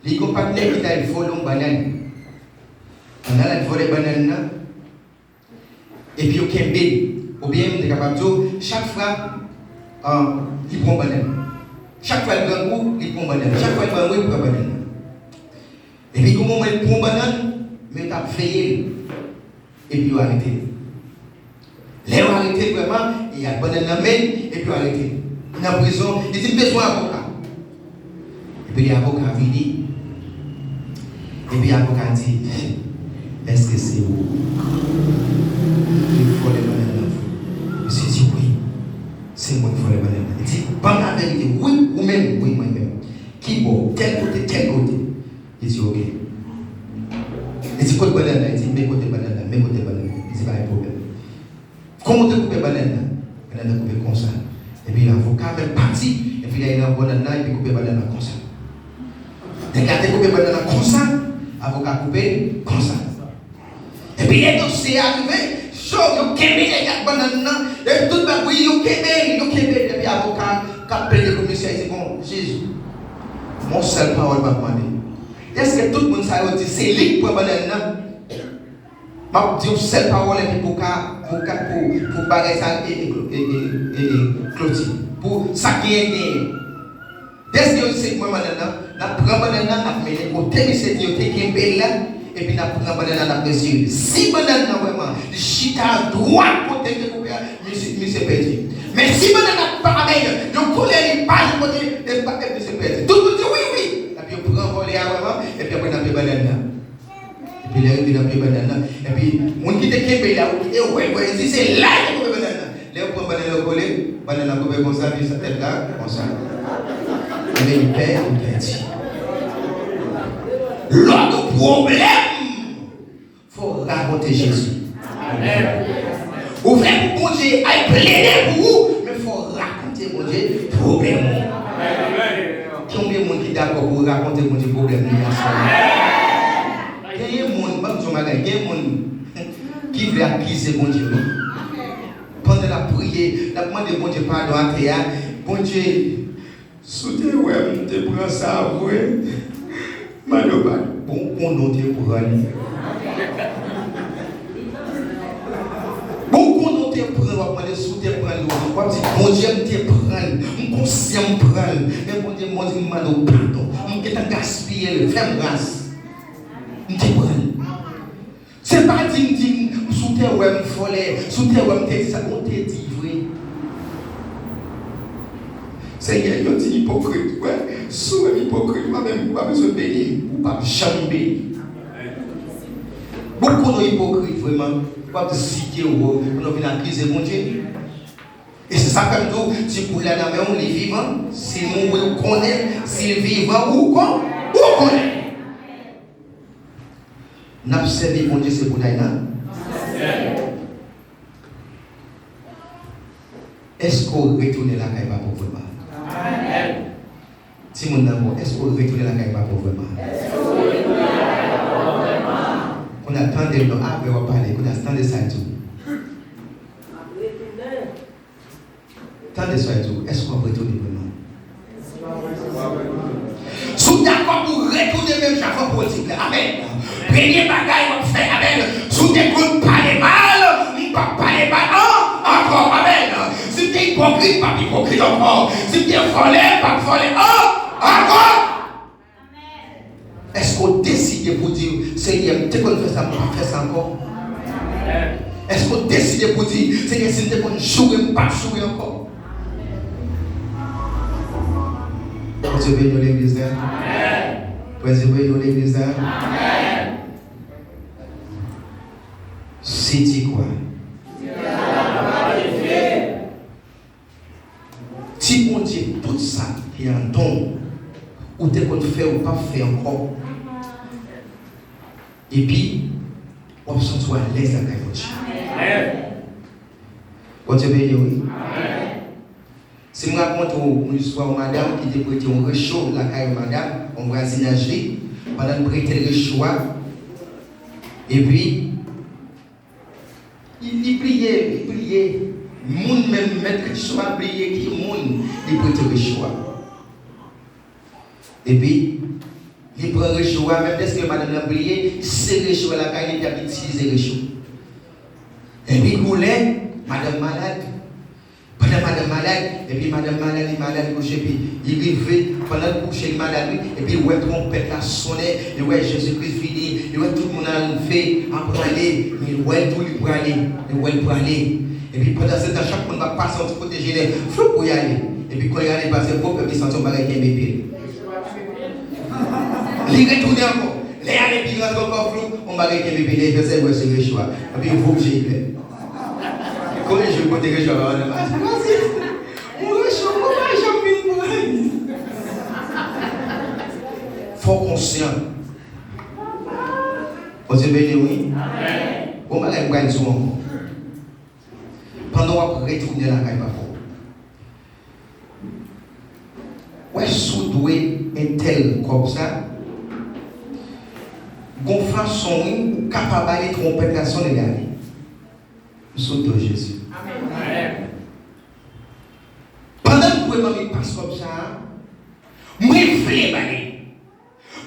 Les compagnons qui ont volé une banane. On a volé une banane. Et puis, au bien, on est capable de dire, chaque fois, il prend une banane. Chaque fois, il prend un coup, il prend une banane. Chaque fois, il prend un coup, il prend une banane. Et puis, comment il prend une banane, mais il a veillé. Et puis, il a arrêté. Là, on a arrêté vraiment, il y a une banane dans la main, et puis il a arrêté. Dans la prison, il dit, besoin d'avocat. Et puis, l'avocat vient. Et puis, l'avocat dit, est-ce que c'est vous? Il faut les bananes dans vous. Je suis dit, oui, c'est moi qui faut les bananes. Il dit, pas la vérité, oui, ou même, oui, moi-même. Qui bon, tel côté, tel côté. Il dit, ok. Il dit, côté banane, il dit, mes côtés banane, mes côtés banane. Il dit, pas de problème. Comment tu coupes banane? Banane coupée comme ça. Et puis l'avocat même parti, et puis il a une banane et puis coupé banane comme ça. Et quand tu coupé banane comme ça, l'avocat coupé comme ça. Et puis les dossiers arrivés, chaud, il a les gars banane, et tout le monde, oui, il a et puis l'avocat, quand il le commissaire, il dit, bon, Jésus, mon seul parole va demander. Est-ce que tout le monde sait que c'est lui pour banane? Je dis seule parole pour barrer ça et clôture. Pour ça qui est gagné. Dès que c'est moi maintenant, je prends banane, je mets au thème c'est Dieu qui est belle et puis je prends banane dans dessus. Si banane vraiment, chita droit côté de couper, monsieur perdu. Mais si banane pas avec, je coule les pages côté de monsieur perdu. Tout le monde dit oui. Et puis je prends voler vraiment et puis après je mets banane. Et puis il arrive dans le banane. Et puis, on quitte le Québec là, et c'est là qu'il y a le banane. Là, on prend le banane, banane coupé comme ça, puis ça tête là, comme ça. Mais il perd, il perd. L'autre problème, il faut raconter Jésus. Ouvrez pour bon Dieu, aille plaider pour vous, mais il faut raconter bon Dieu problème. Combien de monde qui est d'accord pour raconter bon Dieu problème? Il y a des gens qui veulent accuser mon Dieu. Pendant la prière, la demande de mon Dieu pardon à terre. Bon Dieu, soutien, ouais, je te prends ça, ouais. Maloba, bon, on te prend. Bon, on te prend, on te soutien, prend. Bon Dieu, je te prends. Mon conscient prend. Mais bon Dieu, mon Dieu, pardon. Je te gaspille, fais grâce. Je te prends. pas dire sous terre où elle me folle, sous terre où elle me dit ça, on te dit vrai. Seigneur, il dit hypocrite, ouais, sous hypocrite, moi-même, pas besoin de bénir, ou pas jamais bénir. Beaucoup d'hypocrites, vraiment, pas de citer ou on a vu la crise de mon Dieu. Et c'est ça comme tout, si pour la main, on est vivant, si nous connaît, s'il est vivant ou quoi, ou connaît. N'observez mon Dieu, c'est pour d'ailleurs. Est-ce qu'on retourne la caille pas pour vraiment? Si mon amour, est-ce qu'on retourne la caille pas pour vraiment? On attend de nous après on va parler, on attend de ça tout. Tant de ça tout, est-ce qu'on va retourner vraiment? Sous d'accord pour retourner même chaque fois pour dire amen. Premier bagaille on fait amen. Sous des comptes parler mal, on pas parler mal encore amen. Si tu es hypocrite, pas hypocrite encore. Si tu es volé, pas volé encore. Est-ce qu'on décide pour dire Seigneur, tu qu'on fait ça, pas faire ça encore? Est-ce qu'on décide pour dire Seigneur, si tu qu'on jouer, pas jouer encore? Vous avez béni l'église. Vous avez béni l'église. C'est quoi? Si on dit tout ça, il y a un don, ou tu qu'on fait ou pas fait encore. Et puis, on se sent à l'aise avec votre Dieu. Vous avez béni, oui. Si je raconte une histoire de madame qui était prêtée un réchaud, la caille madame, en voisinagerie, pendant de prêter le réchaud, et puis, il priait. Moun même mettre le réchaud, prier qui moun, il prête le réchaud. Et puis, il prend le réchaud, même dès que madame l'a prié, c'est le réchaud, la caille, il a utilisé le réchaud. Et puis, il voulait, madame malade. Pendant madame malade, et puis madame malade, couché, puis il arrivait pendant le coucher de malade, et puis ouais, trompette a sonné, et ouais, Jésus-Christ fini, et ouais, tout le monde a fait, après aller, mais ouais, tout le monde pour aller, et puis pendant ce temps, chaque monde va passer en côté gêné, flou pour y aller, et puis quand il allait passer, il faut que il sentit un bagage qui est bébé. Il retourne encore, les allées, puis il rentre encore flou, on va gagner bébé, il fait ça, ouais, c'est le choix, et puis il faut que j'y aille. Comment je vais côté réchaud avant de passer? Mon réchaud, comment j'en viens pour aller? Faut conscient. Vous avez béni, oui? On va aller voir souvent. Pendant qu'on va retourner la caille, où est-ce que vous douez un tel comme ça? Qu'on fasse son capable de tromper la son égale. Sous Jésus. Amen. Pendant que vous passe comme ça, moi je veux aller.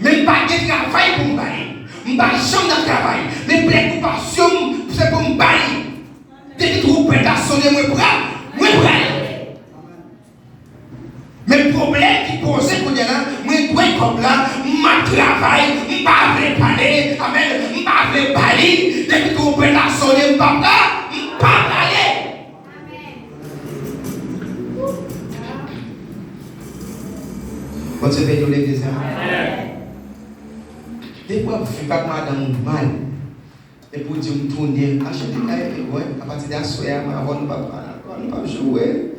Mais pas de travail pour me bailler. Je ne pas chambre de travail. Mais préoccupation, c'est pour me bailler. Dès que vous pouvez sonner mon bras, moi je aller. Mais le problème qui pose, c'est que moi je dois comme là, je travaille, je ne vais pas parler. Amen. Je ne vais pas parler. Dès que vous pouvez sonner mon bras, pas parler. Quand tu fais de l'église, des fois, je ne fais pas madame mal. Et pour dire, je tourne, achète des cahiers, à partir de la soirée, avant de ne pas jouer,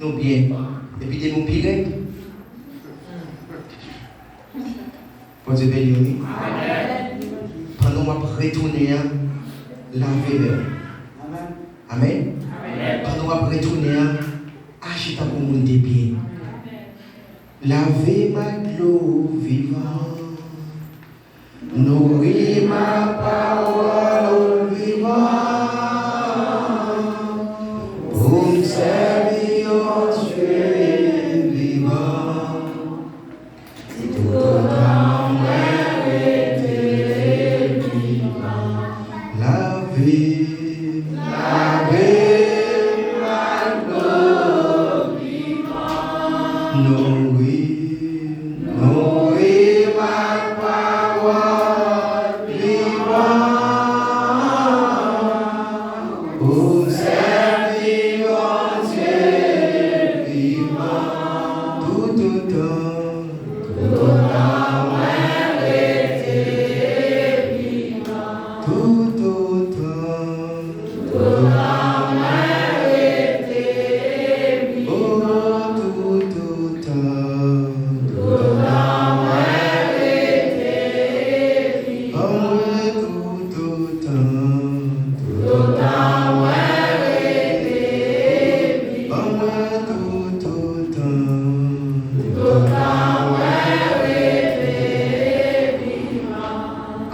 nous bien. Et puis, de nous pirer. Quand tu fais de l'église, pendant que je retourne, laver l'heure. Amen. Quand on va retourner, achetez pour mon débit. Lavez ma l'eau vivante. Nourris ma parole vivante. Pour me servir en Dieu vivant. Tout en été vivant. Lavez. Nourris ma parole vivante.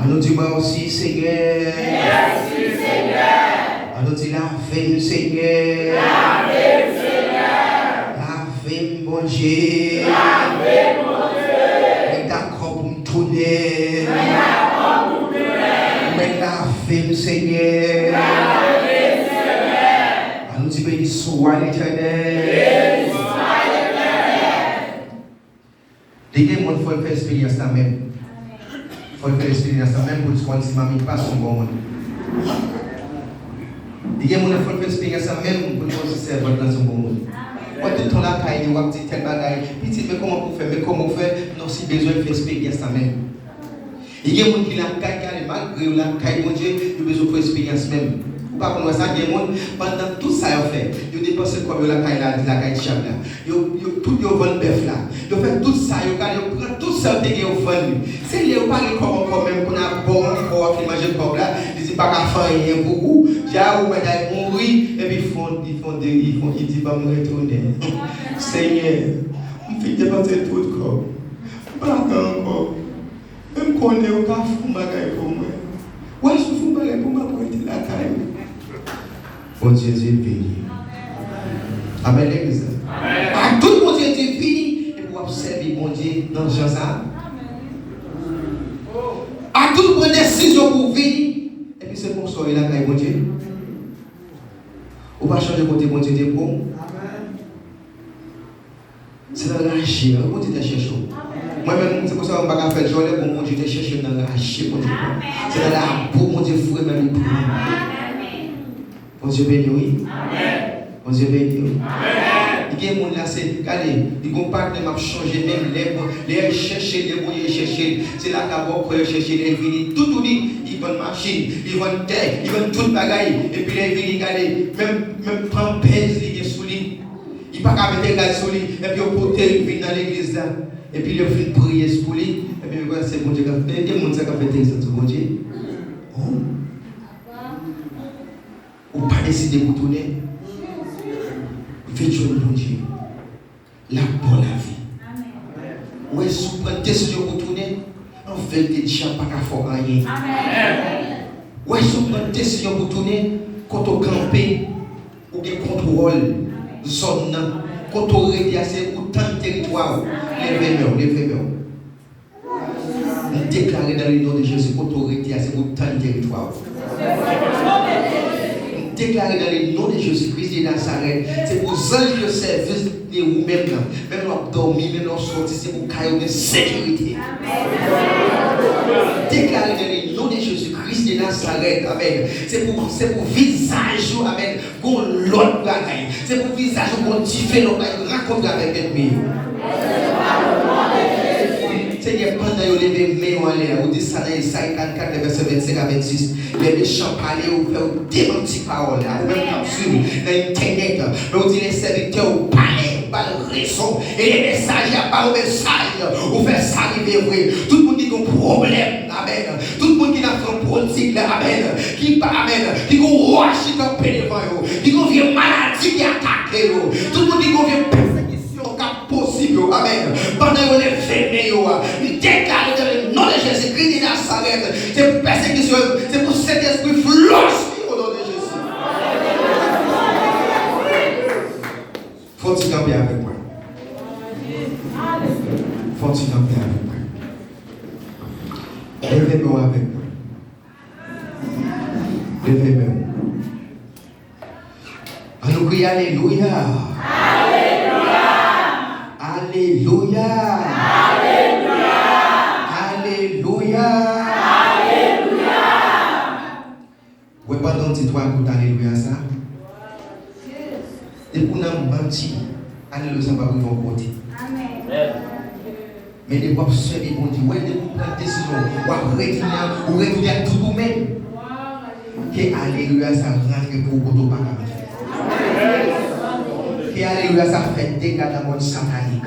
nous dit merci Seigneur. Merci Seigneur. nous dit la vie Seigneur. La vie Seigneur. La vie mon Dieu. La vie mon Dieu. Mais d'accord pour me tourner. Mais la vie Seigneur. La vie Seigneur. nous dit béni soit l'Éternel. Béni soit l'Éternel. Les gens faut faire expérience là même. Faut faire expérience là même pour se si mamie pas son bon monde. Les gens faut faire expérience là même pour se servir dans son bon monde. Quand tout le temps là caille, on dit tel bagaille, petit mais comment pour faire, mais comment faire, non si besoin de faire expérience là même. Il y a des gens qui la caille malgré la caille mon Dieu, ils ont besoin de faire expérience même. Pas comme ça, il y a des gens pendant tout ça ils fait, ils dépensent comme la caille là, la caille de chab là. Ils tout ils vendent bœuf là. Ils fait tout ça, ils prennent tout ça de qu'ils vendent. C'est les pas les corps encore même qu'on a bon encore qui manger corps là, ils disent pas qu'à faire rien beaucoup. J'ai ou madame mourir et puis ils disent pas me retourner. Seigneur, on fait dépenser tout le corps. Pas encore. Même qu'on est au cas fou bagaille pour moi. Ouais, je fous bagaille pour moi pour être la caille. Bon Dieu est béni. Amen l'église. À tout mon Dieu est béni et pour observer mon Dieu dans ce genre ça. À tout prendre décision pour venir et puis c'est pour sauver la caille mon Dieu. On va changer côté mon Dieu de bon. C'est dans la chier, mon Dieu te cherche. Moi-même, c'est pour ça qu'on ne va pas faire joie, mon Dieu te cherche dans la chier, mon Dieu. C'est dans la boue, mon Dieu, frère, même pour nous. Mon Dieu béni, oui. Mon Dieu béni, oui. Il y a des gens là, c'est, regardez, ils vont pas que m'a changé même les chercher, les bouillir chercher. C'est là qu'avant qu'on chercher les vignes, tout dit, ils vendent machine, ils vendent terre, ils vendent toute bagaille. Et puis les vignes, regardez, même prendre pèse, ils sont sous lui. Il n'y a pas qu'à mettre gaz sur lui, et puis on porte une vie dans l'église là. Et puis il a fait prier pour lui, et puis c'est bon Dieu qui a fait. Il y a des gens qui ont fait ça, bon Dieu. Ou pas décider pour tourner. Faites jouer bon Dieu. La bonne vie. Ou est-ce que vous prenez décision pour tourner? En fait, des gens pas qu'à faire rien. Ou est-ce que vous prenez décision pour tourner? Quand on campe, ou des contrôles. Zone, quand on rédiasse autant de territoire, levez-moi. Nous déclarons dans le nom de Jésus, quand on rédiasse autant de territoire. Nous déclarons dans le nom de Jésus-Christ de Nazareth, c'est pour vous le service de vous-même, même nous dormir, même nous sortir, c'est pour cailler de sécurité. Déclarez dans le nom de Jésus-Christ de Nazareth, amen. C'est pour visage, amen, qu'on l'autre bagaille. C'est pour visage qu'on diffère l'autre bagaille, rencontre avec l'ennemi. Seigneur, pendant que vous levez les mains en l'air, vous dites ça dans Isaïe 44, verset 25 à 26, les méchants parlent, vous faites démentir parole, vous même capsule dans Internet, mais vous dites les serviteurs, vous parlez, par raison, et les messages, il n'y a pas de message, vous faites ça arriver vrai. Tout le monde qui a un problème, amen. Tout le monde qui a un politique, amen. Qui a un roi qui a devant vous, qui a une maladie qui attaque vous, tout le monde qui a une persécution possible, amen. Pendant que vous levez, nous déclarons dans le nom de Jésus-Christ de Nazareth, c'est pour persécution, c'est pour cet esprit floche au nom de Jésus. Faut-il camper avec moi? Faut-il camper avec moi? Levez-moi avec moi. Levez-moi. Allons crier Alléluia. Alléluia. Alléluia. Alléluia. Alléluia. Ouais, pendant que tu dois écouter Alléluia ça. Et pour nous mentir, Alléluia ça va vous vont côté. Amen. Mais les pauvres sœurs ils vont dire ouais, de vous prendre décision, ou retourner à tout vous-même. Que Alléluia ça rentre pour vous pas capable. Et alléluia, ça fait dégâts dans mon satanique.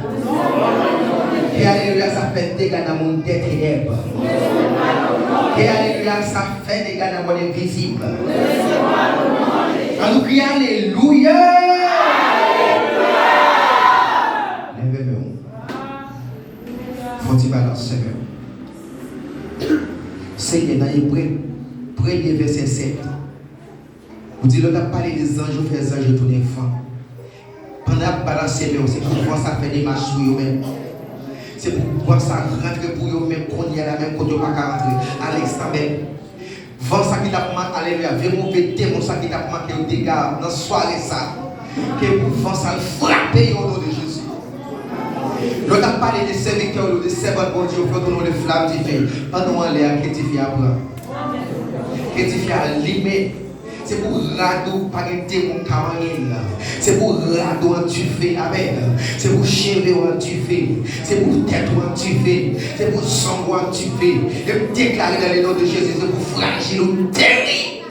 Et alléluia, ça fait dégâts dans mon ténèbres. Et alléluia, ça fait dégâts dans mon invisible. Alors criez alléluia. Levez-moi. Faut-il balance, Seigneur. Seigneur, dans l'Hébreu, premier verset 7. Vous dites, on a parlé des anges, on fait des anges tout enfant. Pendant que balancer, c'est pour voir ça faire des marches sur eux-mêmes. C'est pour voir ça rentrer pour eux-mêmes, qu'on y a la même, qu'on ne peut pas rentrer à l'instant même. Vent ça qui t'a manqué, alléluia, vraiment fait démon ça qui t'a manqué au dégât dans la soirée ça. Que vous vent ça frapper au nom de Jésus. L'autre a parlé des serviteurs, des servants de Dieu, au nom de flammes divines. Pendant qu'on est crédifié à prendre. Crédifié à limer. C'est pour radeau, pas un démon camarade. C'est pour radeau en tuer. Amen. C'est pour cheveux en tuer. C'est pour tête en tuer. C'est pour sang en tuer. Et déclarer dans le nom de Jésus, c'est pour fragile ou terrible.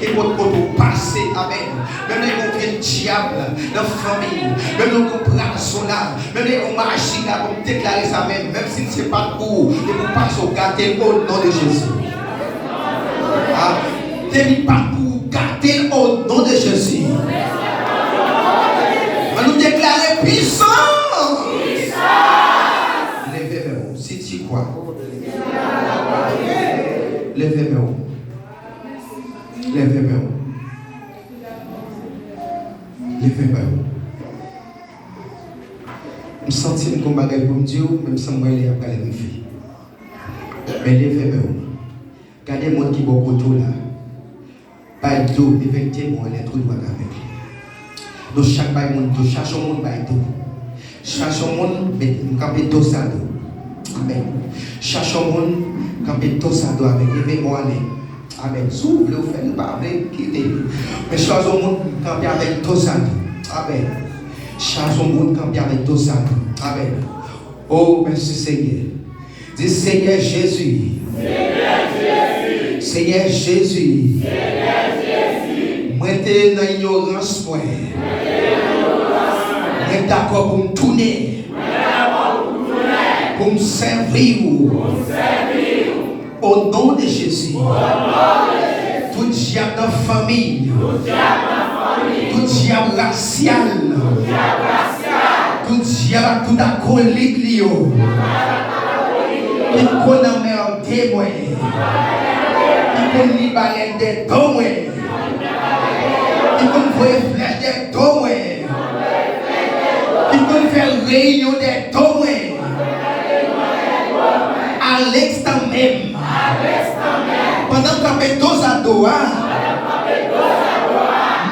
Et votre côté passé, amen. Même les gens viennent diable dans la famille, même les gens sont là, même les gens marchent là pour déclarer ça même si ce n'est pas pour, et pour passer au garder au nom de Jésus. T'es pas pour garder au nom de Jésus. On nous déclarer puissant. Levez-moi, si tu crois. Levez-moi. Levez-moi. Levez-moi. Je sens que comme bagaille pour Dieu, même sans moi il y a pas les filles. Mais levez-moi. Gardez mon qui beaucoup tout là. Pas d'eau, effectivement, elle est trop droite avec lui. Donc chaque bail monde, chaque monde bail d'eau. Chaque monde mais camper tout ça d'eau. Amen. Chaque monde camper tout ça d'eau avec levez-moi aller. Amen. Si vous voulez faire le pas quitter. Mais chaque monde camper avec tout ça d'eau. Amen. Chaque monde camper avec tout ça d'eau. Amen. Oh merci Seigneur. Dis Seigneur Jésus. Seigneur Jésus. Moi, t'es dans l'ignorance, moi. Moi, d'accord pour me tourner. Pour me servir. Au nom de Jésus. Tout diable dans la famille. Tout diable racial. Tout diable tout acolyte. Qui connaît en témoin. Qui connaît les baleines des dons. Qui peut faire flèche des dons. Qui peut faire réunion des dons. À l'instant même. Pendant qu'on fait dos à dos,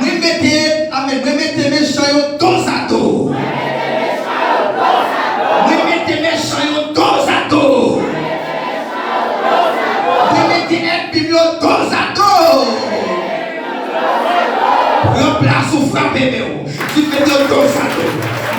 nous mettons mes chants dos à dos. Nous mettons mes chants dos à dos. Nous mettons un biblio dos à dos. Remplace ou frappez nous. Tu fais dos à dos.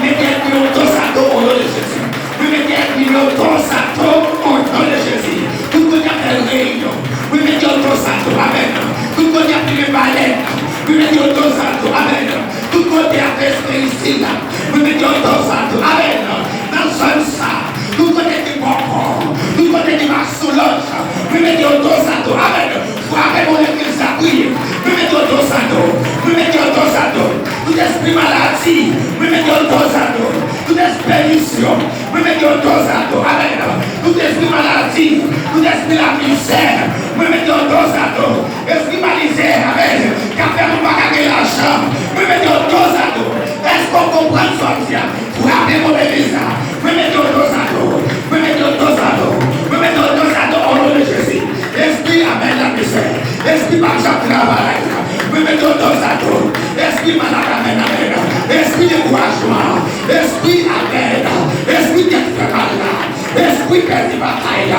Mettez un biblio dos à dos au nom de Jésus. Vous mettez un biblio dos à dos au nom de Jésus. Tout le monde a fait réunion. Vous mettez un dos à dos. Amen. Tout le monde a fait une baleine. Vous mettez un dos à dos. Amen. Tout le monde a fait ce ici là. Vous mettez un dos à dos. Amen. Dans ce ça. Tout le monde a fait bon corps. Tout le monde a fait ma soulage. Vous mettez un dos à dos. Amen. Frappez mon église à prier. Vous mettez un dos à dos. Vous mettez un dos à dos. Tout esprit maladie. Vous mettez un dos à dos. Tout esprit mission. Vous mettez un dos à dos. Amen. Tout esprit maladie. Tout esprit la misère. Vous mettez un dos à dos. Esprit misère. Amen. Car faire nous pas gagner l'argent. Vous mettez un dos à dos. Est-ce qu'on comprend ça? Frappez mon église. Vous mettez un dos à dos. Vous mettez un dos à dos. Vous mettez un dos à dos au nom de Jésus. Esprit amène la misère. Esprit marchand travail. Vous mettez un dos à dos. Esprit malade amène. Esprit découragement. Esprit amène. Esprit d'extrémal. Esprit perdu bataille.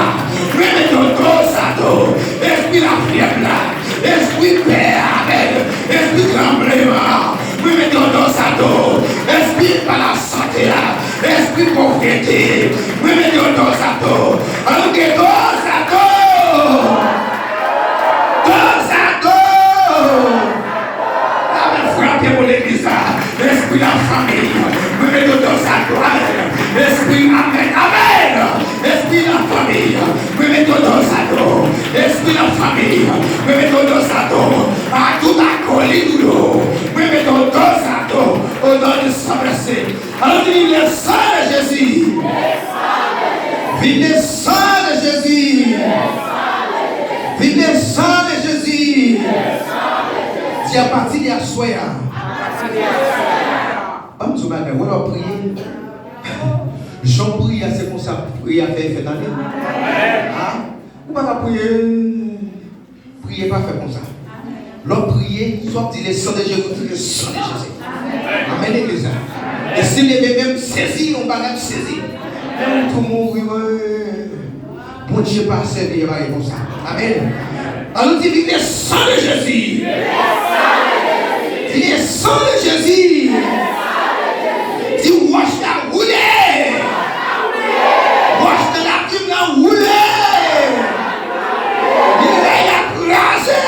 Vous mettez un dos à dos. Esprit la fièvre là. Esprit paix. Amen. Esprit tremblement. Vous mettez un dos à dos. Esprit par la santé là. Esprit pauvreté. Vous mettez un dos à dos. Alors que dos à dos. Dos à dos. Frappez pour l'église, l'esprit de la famille, vous mettez dos à dos, esprit, amen, amen, esprit de la famille, vous mettez dos à dos, esprit de la famille, vous mettez dos à dos, à tout acolyte, vous mettez dos à dos, au nom du Saint-Esprit. Alors vive le sang de Jésus, vive le sang de Jésus. C'est à partir de la soirée. On se met à prier. Jean prie, c'est comme ça. Prier à faire fait dans l'année. Vous ne pouvez pas prier. Priez pas faire comme ça. L'homme prier, soit dit le sang de Jésus, le sang de Jésus. Amen, l'église. Et si les même saisir, on va même saisir. Tout le monde, bon Dieu, pas servir, il va comme ça. Amen. Alors, dit le sang de Jésus. Dit le sang de Jésus. Dit wash la rouler. Wash de la tube la rouler. Il va y écraser.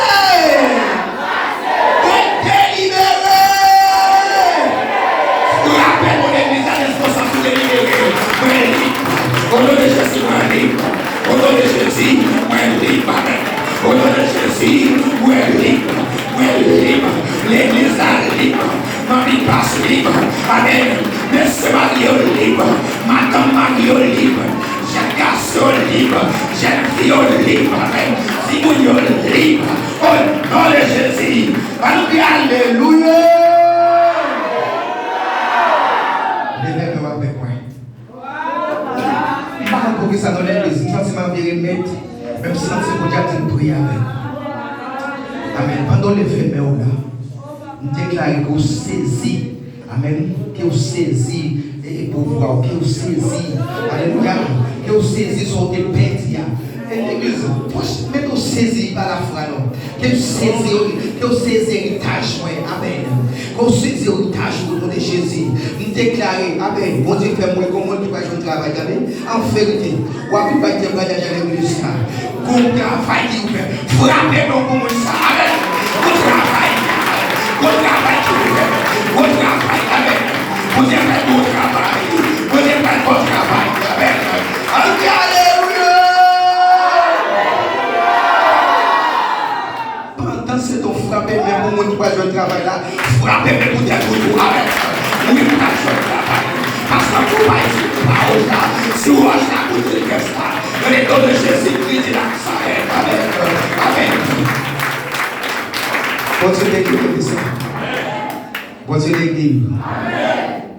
Au nom de Jésus, moi libre. Au nom de Jésus, moi libre. Au nom de Jésus, moi libre. Moi libre. L'église est libre. Mamie passe libre. Amen. Monsieur Mario libre. Madame Mario libre. Jeune garçon libre. Jeune fille libre. Amen. Simon libre. Au nom de Jésus. Alléluia. Levez-moi avec moi. Pour ça dans l'église, sentiment de remettre, même si c'est pour dire de prier avec. Amen. Pendant les fêtes, nous déclarons que vous saisissez. Amen. Que vous saisissez et pouvoir, que vous saisissez. Alléluia. Que vous saisissez sur des pères. L'église, mais que vous saisissez par la foi. Que vous saisissez l'héritage. Amen. Que vous saisissez l'héritage au nom de Jésus. Nous déclarons, Amen. Bon Dieu fait moi comment tu vas jouer le travail. En vérité, vous avez pas été malade à l'église. Vous travaillez, frappez-moi comme ça. Amen. Vous travaillez. Vous travaillez. Vous travaillez. Amen. Vous avez fait bon travail. Vous avez fait bon travail. Amen. Alléluia. Pendant ce temps, frappez même au monde qui va jouer le travail là. Frappez même pour dire que vous avez. Oui, vous avez joué le travail. Parce que vous n'avez pas eu là. Si vous avez la bouche de ça, le nom de Jésus-Christ est là. Amen. Amen. Bon Dieu l'église. Bon Dieu l'église.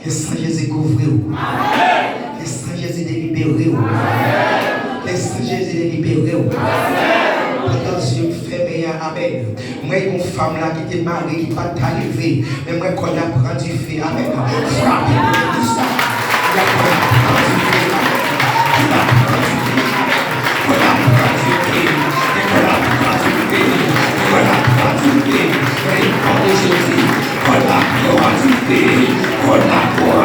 Que Saint Jésus couvre. Que Saint Jésus délibère. Que Saint Jésus délibère. Pendant Dieu fermé. Amen. Moi, une femme là qui était mariée, qui ne va pas t'arriver. Mais moi, quand elle a pris du feu. Amen. Frappez tout ça. Il a pris du feu. Il a pris du feu. Il a pris du feu. Il a pris du feu. Il a pris du feu. Et il prend de Jésus. Il a pris du feu. Il a pris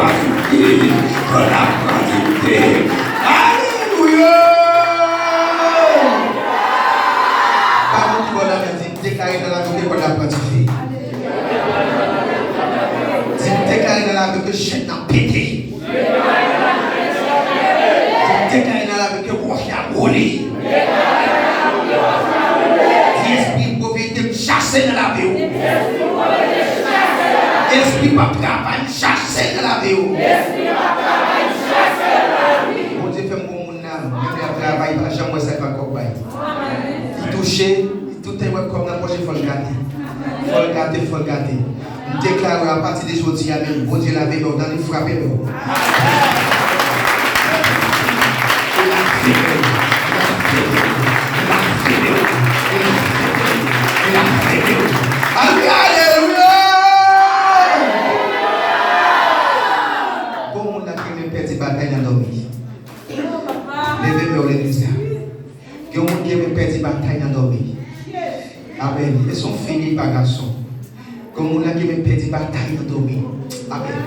du feu. Il a pris du feu. Alléluia. Par contre, on a dit, déclaré dans la journée qu'on a pris du feu. Déclaré dans la vie que chaîne n'a pété. Déclaré dans la vie que roche a roulé. L'esprit pauvreté me chasser dans la vie. L'esprit pas travail chasser dans la vie. Bon Dieu fait mon monde là, même travail pas jamais ça va comme il toucher, tout est comme la prochaine fois regarder. Faut regarder. Déclare à partir de aujourd'hui, Amen. Bon Dieu, la vie, dans les frapper. Alléluia! Bon, on a fait une petite bataille dans nos vies. Levez-moi l'église. Que on a fait une petite bataille dans nos vies. Amen. Ils sont finis par garçon. Comme on a fait une petite bataille dans nos vies. Amen.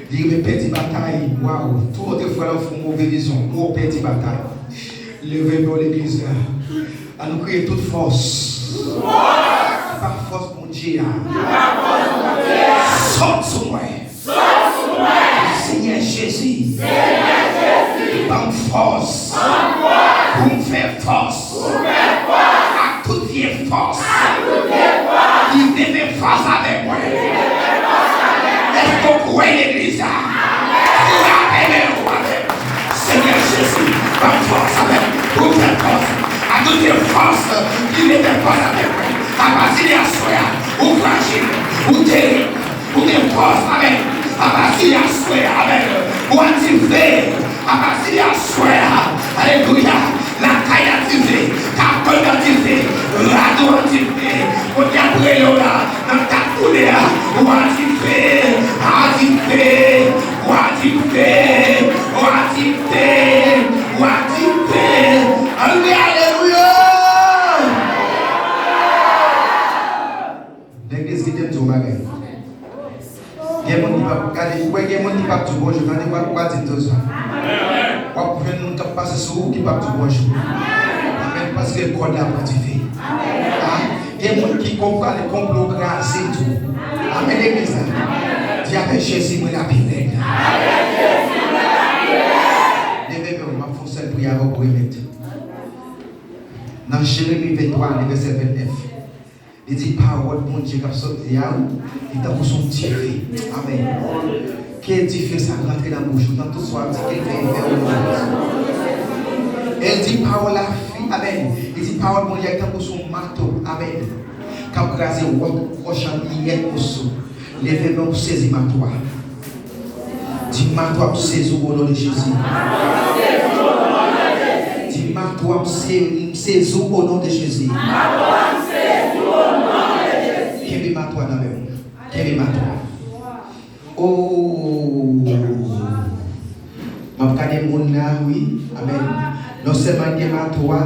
Dire une petite bataille. Waouh. Tout le monde fait une mauvaise vision. Une petite bataille. Levez-moi l'église. À nous créer toute force. Par force, mon Dieu. Saute sur moi. Seigneur Jésus. Par force. Pour me faire force. À toute vieille force. Qui devait force avec moi. Est-ce qu'on croit l'église? Seigneur Jésus. Par force avec moi. Pour faire force. À toute vieille force. Qui devait force avec moi. À partir de la soirée. ou fragile, ou terrible, ou des forces, amen. À partir de soi, amen. Ou activé, à partir de soi, alléluia. La caille activée, carton activé, radeau activé, on y a brûlé là, dans le cartonné, ou activé, activé, ou activé, ou activé, ou activé. Alléluia. L'église qui t'aime tout bagage. Il y a des gens qui ne peuvent pas dire bonjour, il y a des gens qui ne peuvent pas dire tout ça. Il y a des gens qui passent sur vous qui ne peuvent pas dire bonjour. Parce que le corps n'a pas fait. Il y a des gens qui comprennent le complot grâce et tout. Amen, l'église. Dis avec Jésus, moi la Bible. Levez-moi, je vais faire une prière pour vous mettre. Dans Jérémie 23, verset 29. Il dit, parole, mon Dieu, qui a sorti, il est dans son petit feu. Amen. Quel petit feu ça rentre dans la bouche, dans tout soir, qu'il fait faire au monde. Elle dit, parole, la fille, amen. Il dit, parole, mon Dieu, qui est dans son marteau. Amen. Qui a crasé roche en hier pour sous. Levez-moi pour saisir ma toi. Dis, ma toi pour saisir au nom de Jésus. Dis, ma toi pour saisir au nom de Jésus. Quel est ma toi dans le monde? Quel est ma toi? Oh, ma regardé mon là, oui, amen. Non seulement que ma toi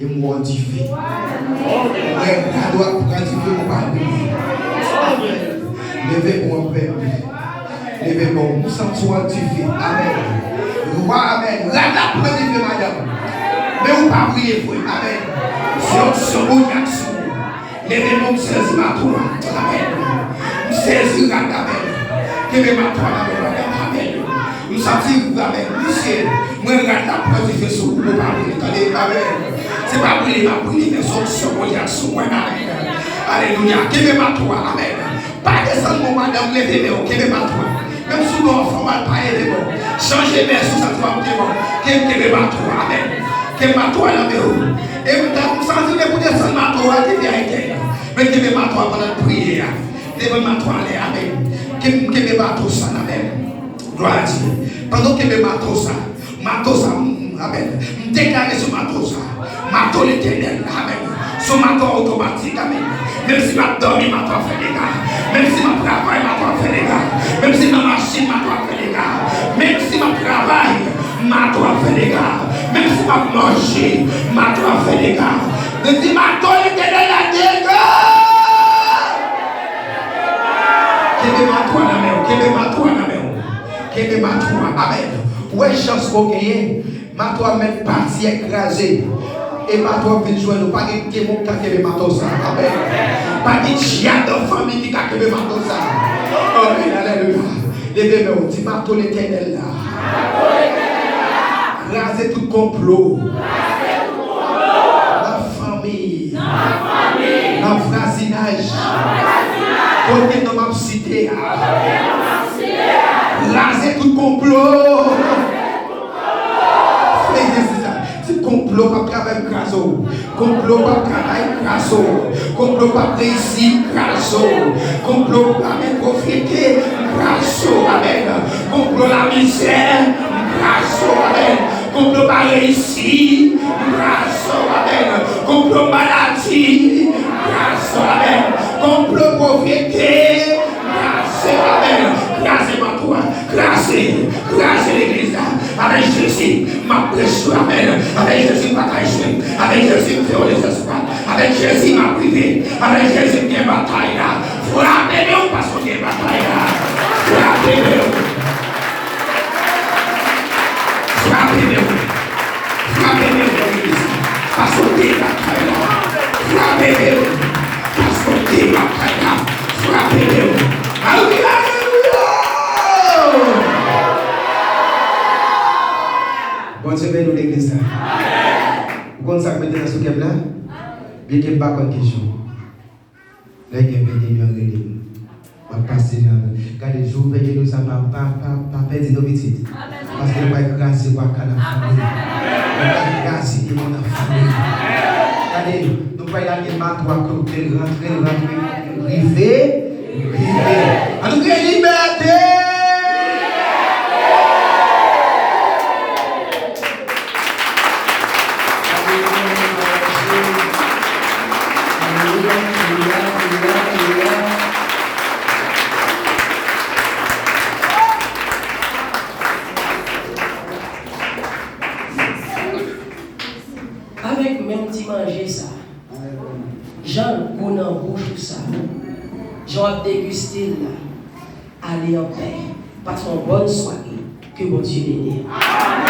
et moi on dit fait. Ouais, la doit pour dire que mon pas. Levez-moi père. Levez-moi, nous sommes toi tu fais. Amen. Roi, amen. La preuve de madame. Mais on pas prier pour amen. C'est un bon action. Levez-moi, saisir ma toi. Amen. Saisir la amen. Que ma toi amen. Nous sommes amen. Monsieur, moi regarde la preuve de sur vous pas prier. Amen. C'est pas prier, ma prier, mais c'est bon action. Amen. Alléluia. Que ma toi amen. Pas descendre mon madame, levez-moi, que ma toi. Même si mon enfant va pas aider, changez mes sous sa toi, que ma toi amen. Que ma toi la maison. Et vous sentez pour descendre ma toi, qui vient avec elle. Mais que ma toi pendant la prière. Que ma toi allez, amen. Que ma toi ça, amen. Gloire à Dieu. Pendant que ma toi ça, amen. Déclarez sur ma toi ça. Ma toi l'éternel, amen. Sur ma toi automatique, amen. Même si ma dormi, ma toi fait des gars. Même si ma travail, ma toi fait des gars. Même si ma machine, ma toi fait des gars. Même si ma travail, ma toi fait des gars. Même si ma manger, ma toi fait des gars. Je dis ma toi l'éternel a des gars. Quelle est ma toi la main? Quelle est ma toi la main? Quelle est ma toi? Amen. Ouais, chance pour gagner. Ma toi met partie écrasée. Et ma toi vient jouer nous pas que mon cas que ma toi ça. Amen. Pas de chien de famille qui a que ma toi ça. Amen. Alléluia. Levez-moi, dis ma toi l'éternel là. Raser tout complot. La famille. La voisinage. Côté de ma cité. Raser tout complot. Complot pas travailler grâce au complot pas travailler grâce au complot pas réussir grâce au complot pas profiter grâce au amen complot la misère grâce au amen complot pas réussir grâce au amen complot maladie grâce au amen complot pauvreté grâce au amen grâce ma toi grâce l'église avec Jésus, ma prêche, amen. Avec Jésus, ma trahison. Avec Jésus, ma fait les espoirs. Avec Jésus, ma privé. Avec Jésus, qui est bataille là. Frappez-le parce qu'il y a bataille là. Frappez-le. Frappez-le. Frappez-le, l'église. Parce qu'il y a bataille là. Frappez-le. Parce qu'il y a bataille là. Frappez-le. Alléluia. Bon Dieu, nous l'église. Vous comptez ça que mettez dans ce là? Bien qu'il n'y ait pas de question. Là, il y a des millions de relais. On va passer là. Regardez, je vous prie que nous ne sommes pas perdus nos petites. Parce que nous ne sommes pas grâce pour la famille. Nous ne sommes pas grâce pour la famille. Regardez, nous ne sommes pas là que ma toi, que nous rentrer. rivé. En tout cas, liberté. Avec même petit manger ça, Jean goût dans bouche tout ça, Jean dégusté là, aller en paix, passe une bonne soirée, que bon Dieu bénisse.